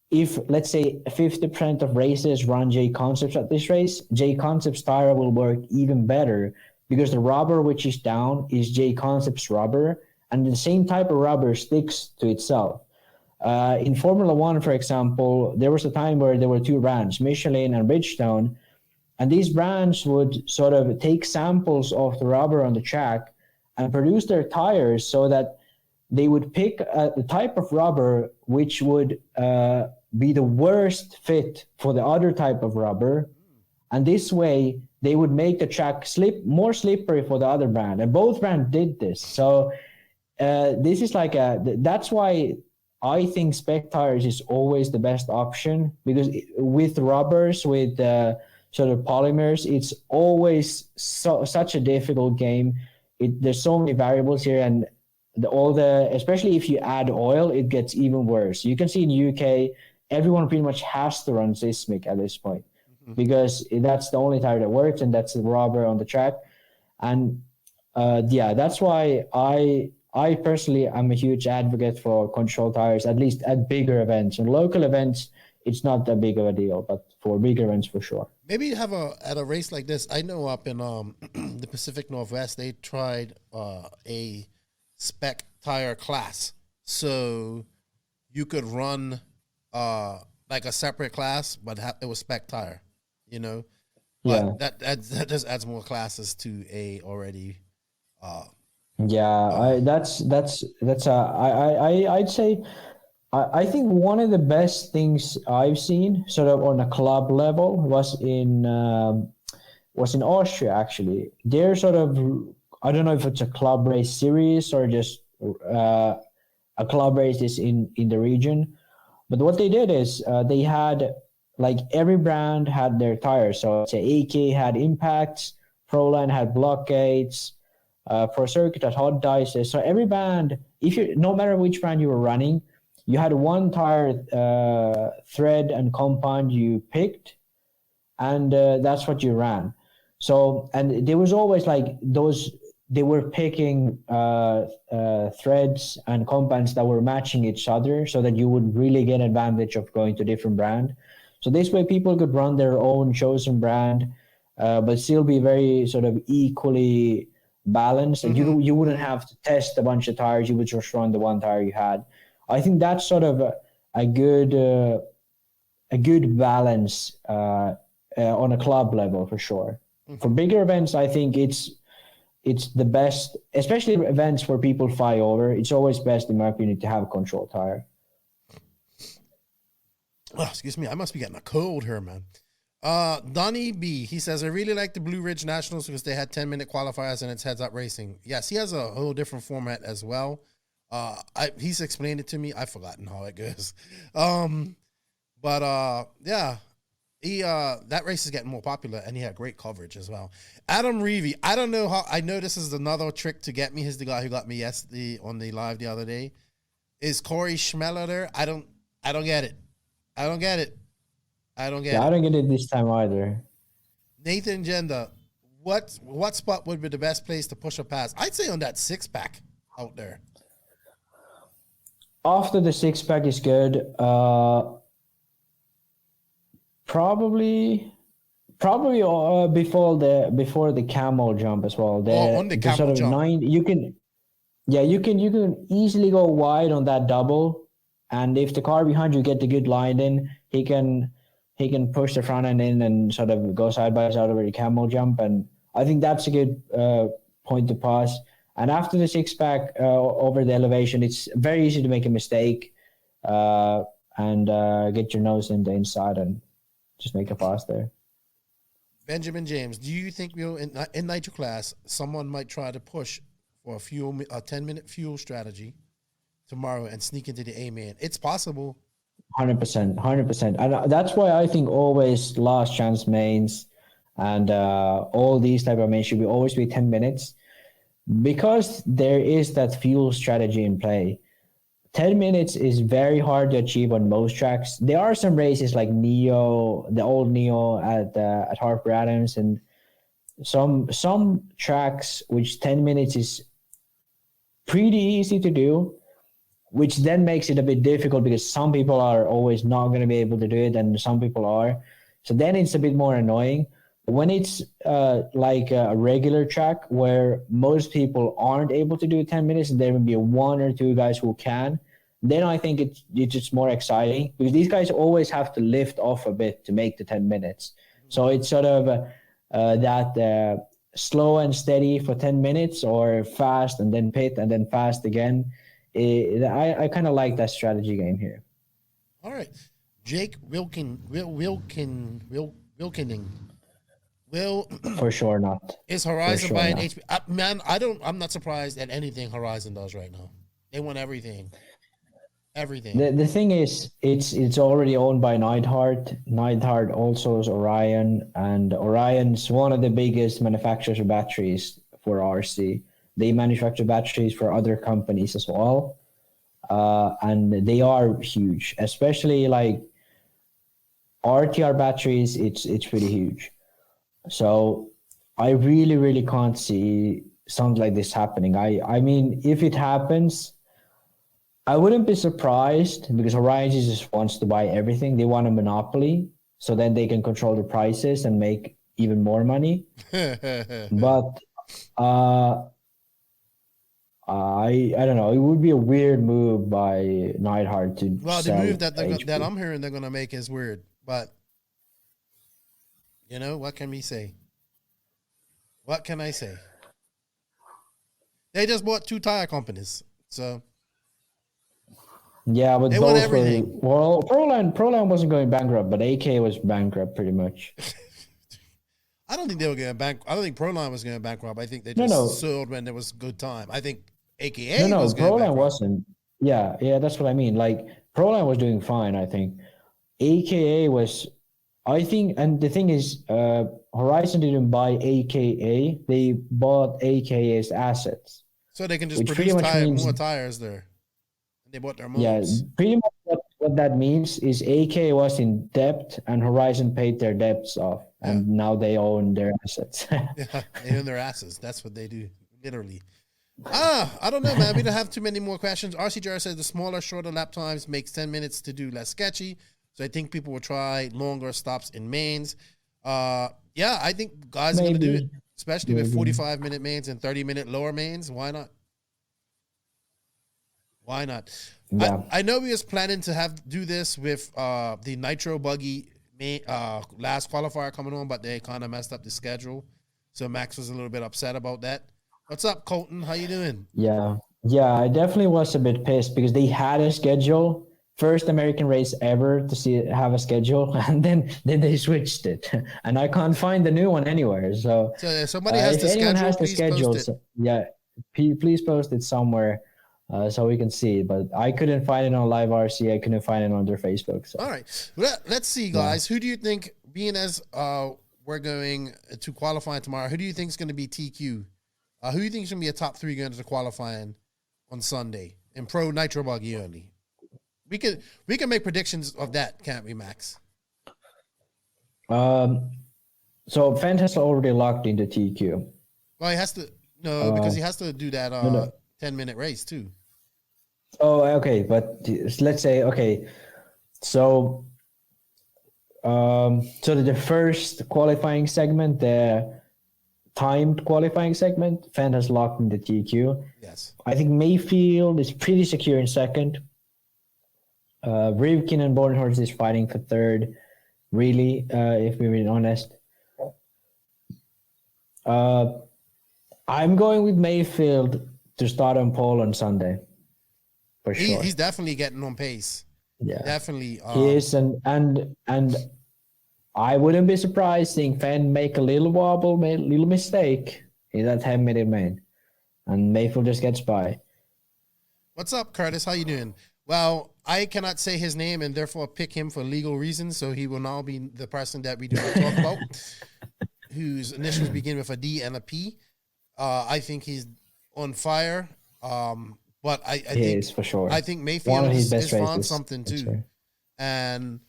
if, let's say, 50% of races run J Concepts at this race, J Concepts tire will work even better because the rubber which is down is J Concepts rubber, and the same type of rubber sticks to itself. In Formula One, for example, there was a time where there were 2 brands, Michelin and Bridgestone, and these brands would sort of take samples of the rubber on the track and produce their tires so that they would pick the type of rubber which would be the worst fit for the other type of rubber, and this way they would make the track more slippery for the other brand, and both brands did this. So this is like that's why I think spec tires is always the best option, because with rubbers, with sort of polymers, it's always such a difficult game. There's so many variables here, and especially if you add oil, it gets even worse. You can see in UK, everyone pretty much has to run Sismic at this point, because that's the only tire that works, and that's the rubber on the track. And yeah, that's why I I personally am a huge advocate for control tires, at least at bigger events. And local events, it's not that big of a deal, but for bigger events, for sure. Maybe have at a race like this. I know up in the Pacific Northwest, they tried a spec tire class, so you could run like a separate class, but it was spec tire, you know. But that just adds more classes to a already. I'd say I think one of the best things I've seen sort of on a club level was in Austria, actually. They're sort of, I don't know if it's a club race series or just a club race is in the region. But what they did is they had, like, every brand had their tires. So say AK had Impacts, Proline had Blockades, for Circuit at Hot Dices. So every brand, no matter which brand you were running, you had one tire thread and compound you picked, and that's what you ran. So, and there was always like those, they were picking threads and compounds that were matching each other so that you would really get advantage of going to different brand. So this way people could run their own chosen brand, but still be very sort of equally balanced. And you wouldn't have to test a bunch of tires. You would just run the one tire you had. I think that's sort of a good balance on a club level for sure. For bigger events, I think it's the best, especially events where people fly over. It's always best, in my opinion, to have a control tire. Oh, excuse me, I must be getting a cold here, man. Donnie B, he says, I really like the Blue Ridge Nationals because they had 10-minute qualifiers and it's heads-up racing. Yes, he has a whole different format as well. He's explained it to me. I've forgotten how it goes. Yeah, that race is getting more popular, and he had great coverage as well. Adam Reevy, I don't know how. I know this is another trick to get me. He's the guy who got me yesterday on the live the other day. Is Corey Schmeller there? I don't get it. I don't get it this time either. Nathan Genda, what spot would be the best place to push a pass? I'd say on that 6-pack out there. After the 6-pack is good. Probably before the camel jump as well. On the camel sort of jump. You can easily go wide on that double, and if the car behind you get the good line in, he can push the front end in and sort of go side by side over the camel jump, and I think that's a good point to pass. And after the 6-pack over the elevation, it's very easy to make a mistake and get your nose in the inside and just make a pass there. Benjamin James, do you think in Nitro class, someone might try to push for a 10-minute fuel strategy tomorrow and sneak into the A main? It's possible. 100%. And that's why I think always last chance mains and all these type of mains should always be 10 minutes. Because there is that fuel strategy in play, 10 minutes is very hard to achieve on most tracks. There are some races like Neo, the old Neo at Harper Adams, and some tracks which 10 minutes is pretty easy to do, which then makes it a bit difficult because some people are always not going to be able to do it and some people are. So then it's a bit more annoying. When it's like a regular track where most people aren't able to do 10 minutes and there will be one or two guys who can, then I think it's just more exciting because these guys always have to lift off a bit to make the 10 minutes. So it's sort of that slow and steady for 10 minutes or fast and then pit and then fast again. I kind of like that strategy game here. All right. Jake Wilkening. For sure not. Is Horizon buying HP? Man, I'm not surprised at anything Horizon does right now. They want everything. Everything. The thing is, it's already owned by Neidhart. Neidhart also is Orion, and Orion's one of the biggest manufacturers of batteries for RC. They manufacture batteries for other companies as well, and they are huge. Especially like RTR batteries, it's pretty huge. So I really can't see something like this happening. I mean, if it happens, I wouldn't be surprised because Horizon just wants to buy everything. They want a monopoly, so then they can control the prices and make even more money. But I don't know. It would be a weird move by Neidhart to. Well, the move that I'm hearing they're gonna make is weird, but you know what can we say? What can I say? They just bought 2 tire companies, so yeah, but they want those everything. were Proline wasn't going bankrupt, but AK was bankrupt pretty much. I don't think they were going bankrupt. I don't think Proline was going bankrupt. I think they just sold when there was good time. I think AKA was going Proline bankrupt. wasn't. Yeah, that's what I mean. Like Proline was doing fine, I think. AKA was, I think, and the thing is, Horizon didn't buy AKA. They bought AKA's assets. So they can just produce more tires there. They bought their molds. Yeah, pretty much what that means is AK was in debt and Horizon paid their debts off. And now they own their assets. Yeah, they own their assets. That's what they do, literally. I don't know, man. We don't have too many more questions. RCJR says the smaller, shorter lap times makes 10 minutes to do less sketchy. So I think people will try longer stops in mains. Yeah, I think guys are going to do it, especially with 45-minute mains and 30-minute lower mains. Why not? Why not? Yeah. I know we was planning to do this with the Nitro Buggy last qualifier coming on, but they kind of messed up the schedule. So Max was a little bit upset about that. What's up, Colton? How you doing? Yeah, I definitely was a bit pissed because they had a schedule. First American race ever to have a schedule, and then they switched it, and I can't find the new one anywhere. So somebody has to schedule. Post it. Yeah, please post it somewhere so we can see it. But I couldn't find it on Live RC. I couldn't find it on their Facebook. So. All right, let's see, guys. Who do you think, being as we're going to qualifying tomorrow, who do you think is going to be TQ? Who do you think is going to be a top 3 going to qualifying on Sunday in Pro Nitro Buggy only? We can make predictions of that, can't we, Max? So Fent has already locked into TQ. Well, he has to because he has to do that 10-minute race too. Oh, okay, but let's say so the first qualifying segment, the timed qualifying segment, Fent has locked into TQ. Yes, I think Mayfield is pretty secure in second. Rivkin and Bornhorst is fighting for third, really, if we're being honest. I'm going with Mayfield to start on pole on Sunday, for sure. He's definitely getting on pace. Yeah, definitely. He is, and I wouldn't be surprised seeing Fenn make a little wobble, make a little mistake in that 10-minute main, and Mayfield just gets by. What's up, Curtis? How you doing? Well, I cannot say his name and therefore pick him for legal reasons, so he will now be the person that we do not talk about, whose initials begin with a D and a P. I think he's on fire, but I think he is for sure. I think Mayfield has found something too, right. And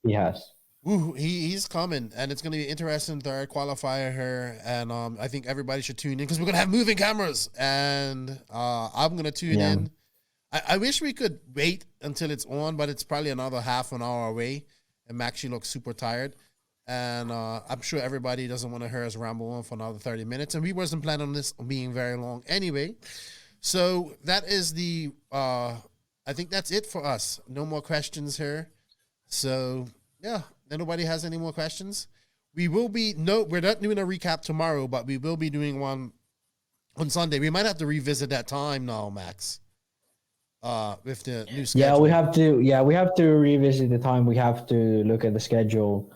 he has. He's coming, and it's going to be an interesting third qualifier here, and I think everybody should tune in because we're going to have moving cameras, and I'm going to tune in. I wish we could wait until it's on, but it's probably another half an hour away, and Maxie looks super tired. And I'm sure everybody doesn't want to hear us ramble on for another 30 minutes, and we wasn't planning on this being very long anyway. So that is I think that's it for us. No more questions here. So, yeah, nobody has any more questions. We're not doing a recap tomorrow, but we will be doing one on Sunday. We might have to revisit that time now, Max. With the new schedule. We have to revisit the time. We have to look at the schedule.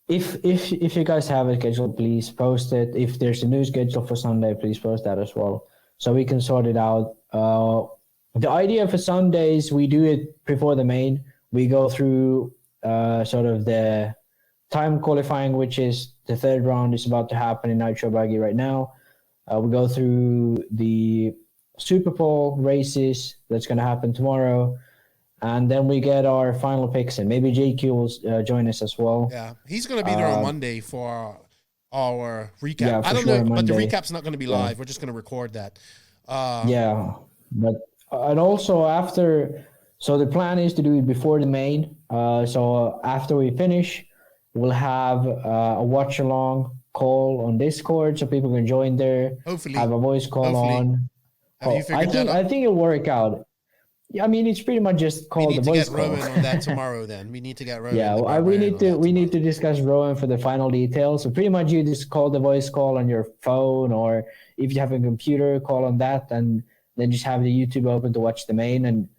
If you guys have a schedule, please post it. If there's a new schedule for Sunday, please post that as well, so we can sort it out. The idea for Sundays, we do it before the main. We go through sort of the time qualifying, which is the third round is about to happen in Nitro Buggy right now. We go through the Superpole races that's going to happen tomorrow, and then we get our final picks, and maybe JQ will join us as well. Yeah, he's going to be there on Monday for our recap. Yeah, I don't sure, know, but the Monday. recap's not going to be live. We're just going to record that. Yeah, but and also after, so the plan is to do it before the main. So after we finish, we'll have a watch along call on Discord so people can join there. Hopefully. Have a voice call on. Have you figured that out? I think it'll work out. Yeah, I mean, it's pretty much just We called need the to voice get call. Rowan on that tomorrow. Then we need to get Rowan. Yeah, we need to discuss Rowan for the final details. So pretty much you just call the voice call on your phone, or if you have a computer, call on that, and then just have the YouTube open to watch the main, and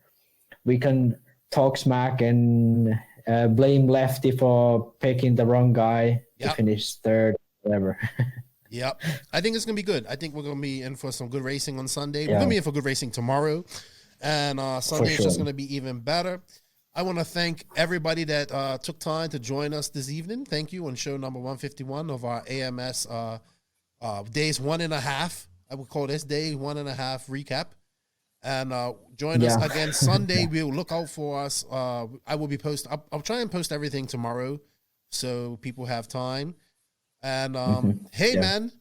we can talk smack and blame Lefty for picking the wrong guy to finish third, whatever. Yep, I think it's gonna be good. I think we're gonna be in for some good racing on Sunday. We're gonna be in for good racing tomorrow. And Sunday is just going to be even better. I want to thank everybody that took time to join us this evening. Thank you on show number 151 of our AMS days 1.5. I would call this day 1.5 recap. And join us again Sunday. We'll look out for us. I will be posting. I'll try and post everything tomorrow so people have time. And man,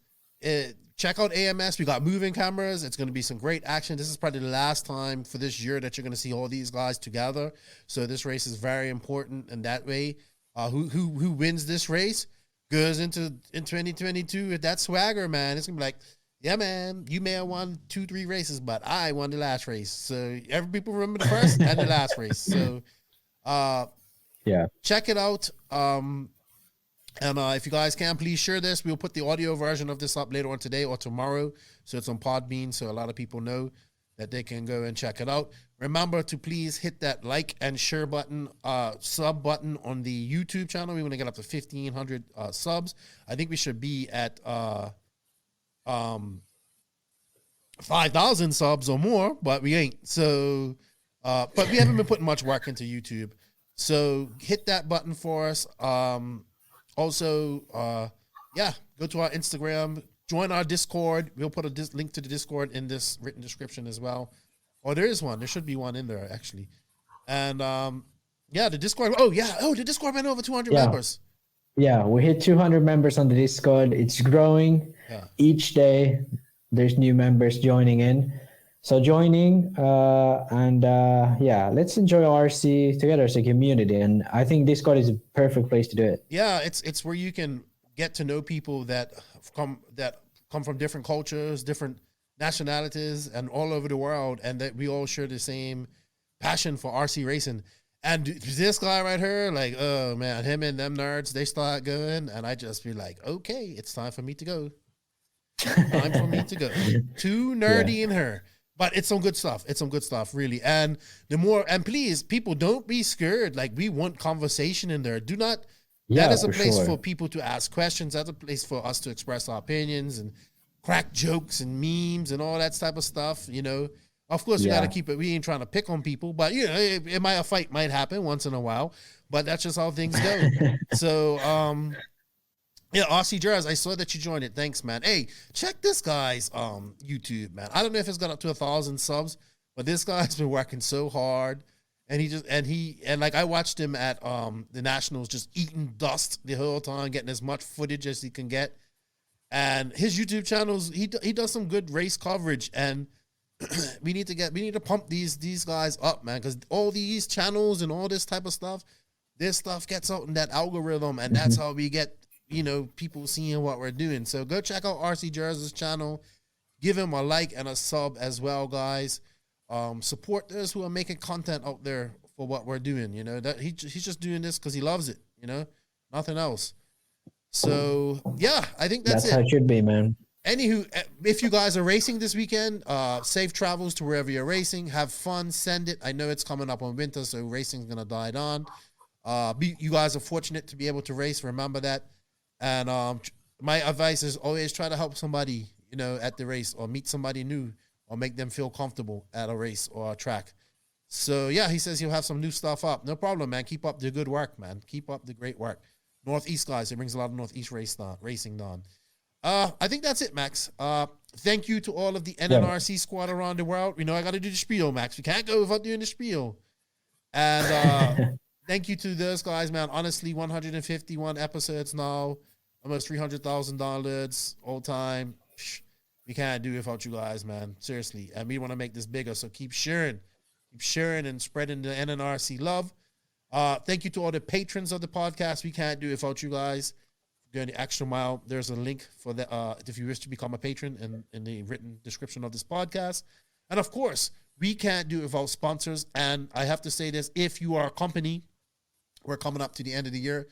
check out AMS. We got moving cameras. It's going to be some great action. This is probably the last time for this year that you're going to see all these guys together. So this race is very important. And that way, who wins this race goes into in 2022 with that swagger, man. It's going to be like, yeah, man, you may have won 2-3 races, but I won the last race. So every people remember the first and the last race. So check it out. And if you guys can, please share this. We'll put the audio version of this up later on today or tomorrow. So it's on Podbean, so a lot of people know that they can go and check it out. Remember to please hit that like and share button, sub button on the YouTube channel. We want to get up to 1,500 subs. I think we should be at 5,000 subs or more, but we ain't. So, but we haven't been putting much work into YouTube. So hit that button for us. Also, go to our Instagram, join our Discord. We'll put a link to the Discord in this written description as well. Or there is one. There should be one in there, actually. And, the Discord. The Discord went over 200 members. Yeah, we hit 200 members on the Discord. It's growing. Each day. There's new members joining in. So joining, let's enjoy RC together as a community. And I think Discord is a perfect place to do it. Yeah, it's where you can get to know people that come from different cultures, different nationalities, and all over the world, and that we all share the same passion for RC racing. And this guy right here, like, oh man, him and them nerds, they start going, and I just be like, okay, it's time for me to go. Time for me to go. Too nerdy in her. But it's some good stuff. It's some good stuff, really. And please, people, don't be scared. Like, we want conversation in there. Do not, that is a place for people to ask questions. That's a place for us to express our opinions and crack jokes and memes and all that type of stuff, you know. Of course, we got to keep it. We ain't trying to pick on people, but, you know, a fight might happen once in a while. But that's just how things go. So, RC Jazz, I saw that you joined it. Thanks, man. Hey, check this guy's YouTube, man. I don't know if it's got up to 1,000 subs, but this guy's been working so hard. And I watched him at the Nationals just eating dust the whole time, getting as much footage as he can get. And his YouTube channels, he does some good race coverage, and we need to pump these guys up, man, because all these channels and all this type of stuff, this stuff gets out in that algorithm, and that's how we get, you know, people seeing what we're doing. So go check out RC Jersey's channel. Give him a like and a sub as well, guys. Support those who are making content out there for what we're doing. You know, that he's just doing this because he loves it, you know, nothing else. So I think that's it. How it should be, man. Anywho, if you guys are racing this weekend, safe travels to wherever you're racing. Have fun. Send it. I know it's coming up on winter, so racing's going to die down. You guys are fortunate to be able to race. Remember that. And my advice is always try to help somebody, you know, at the race, or meet somebody new, or make them feel comfortable at a race or a track. So, he says he'll have some new stuff up. No problem, man. Keep up the good work, man. Keep up the great work. Northeast guys, it brings a lot of Northeast racing down. I think that's it, Max. Thank you to all of the NNRC squad around the world. You know, I got to do the spiel, Max. We can't go without doing the spiel. And thank you to those guys, man. Honestly, 151 episodes now. almost $300,000 all time. We can't do it without you guys, man. Seriously. And we want to make this bigger. So keep sharing and spreading the NNRC love. Thank you to all the patrons of the podcast. We can't do it without you guys. Going the extra mile. There's a link for that if you wish to become a patron in the written description of this podcast. And of course, we can't do it without sponsors. And I have to say this, if you are a company, we're coming up to the end of the year.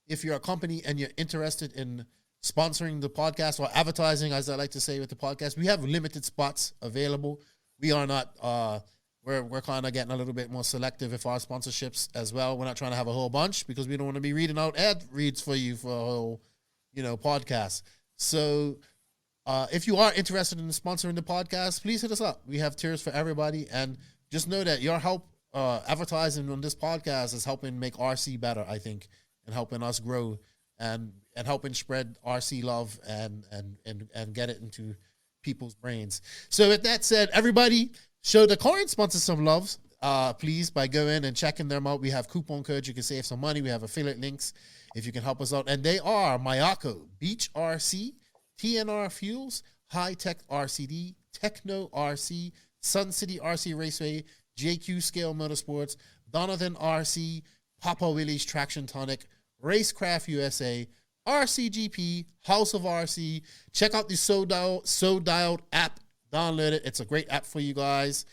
If you're a company and you're interested in sponsoring the podcast or advertising, as I like to say with the podcast, we have limited spots available. We are not, we're kind of getting a little bit more selective with our sponsorships as well. We're not trying to have a whole bunch because we don't want to be reading out ad reads for you for a whole, podcast. So if you are interested in sponsoring the podcast, please hit us up. We have tiers for everybody. And just know that your help advertising on this podcast is helping make RC better, I think, and helping us grow and helping spread RC love and get it into people's brains. So with that said, everybody, show the current sponsors some love, please, by going and checking them out. We have coupon codes. You can save some money. We have affiliate links if you can help us out. And they are Mayako, Beach RC, TNR Fuels, High Tech RCD, Techno RC, Sun City RC Raceway, JQ Scale Motorsports, Donovan RC, Papa Willie's Traction Tonic, Racecraft USA, RCGP, House of RC. Check out the So Dialed app. Download it. It's a great app for you guys.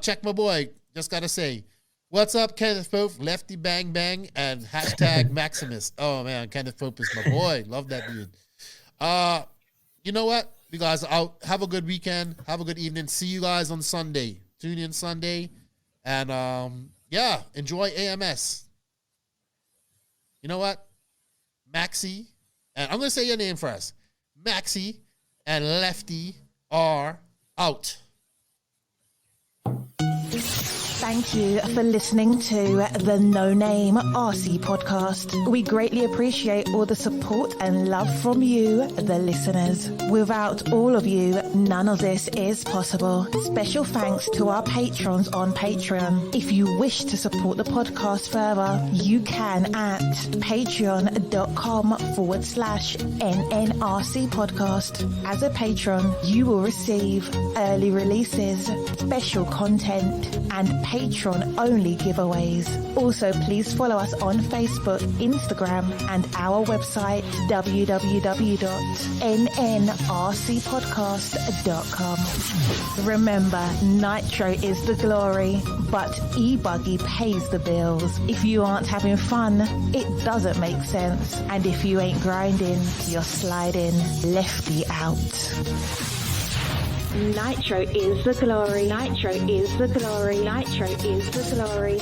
Check my boy. Just got to say, what's up, Kenneth Pope, Lefty Bang Bang, and hashtag Maximus. Oh, man, Kenneth Pope is my boy. Love that dude. You know what? You guys out. Have a good weekend. Have a good evening. See you guys on Sunday. Tune in Sunday. And, enjoy AMS. You know what? Maxie, and I'm going to say your name first. Maxie and Lefty are out. Thank you for listening to the No Name RC podcast. We greatly appreciate all the support and love from you, the listeners. Without all of you, none of this is possible. Special thanks to our patrons on Patreon. If you wish to support the podcast further, you can at patreon.com/NNRC podcast. As a patron, you will receive early releases, special content, and Patron-only giveaways. Also, please follow us on Facebook, Instagram, and our website, www.nnrcpodcast.com. Remember, Nitro is the glory, but e-buggy pays the bills. If you aren't having fun, it doesn't make sense. And if you ain't grinding, you're sliding. Lefty out. Nitro is the glory. Nitro is the glory. Nitro is the glory.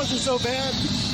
cars are so bad.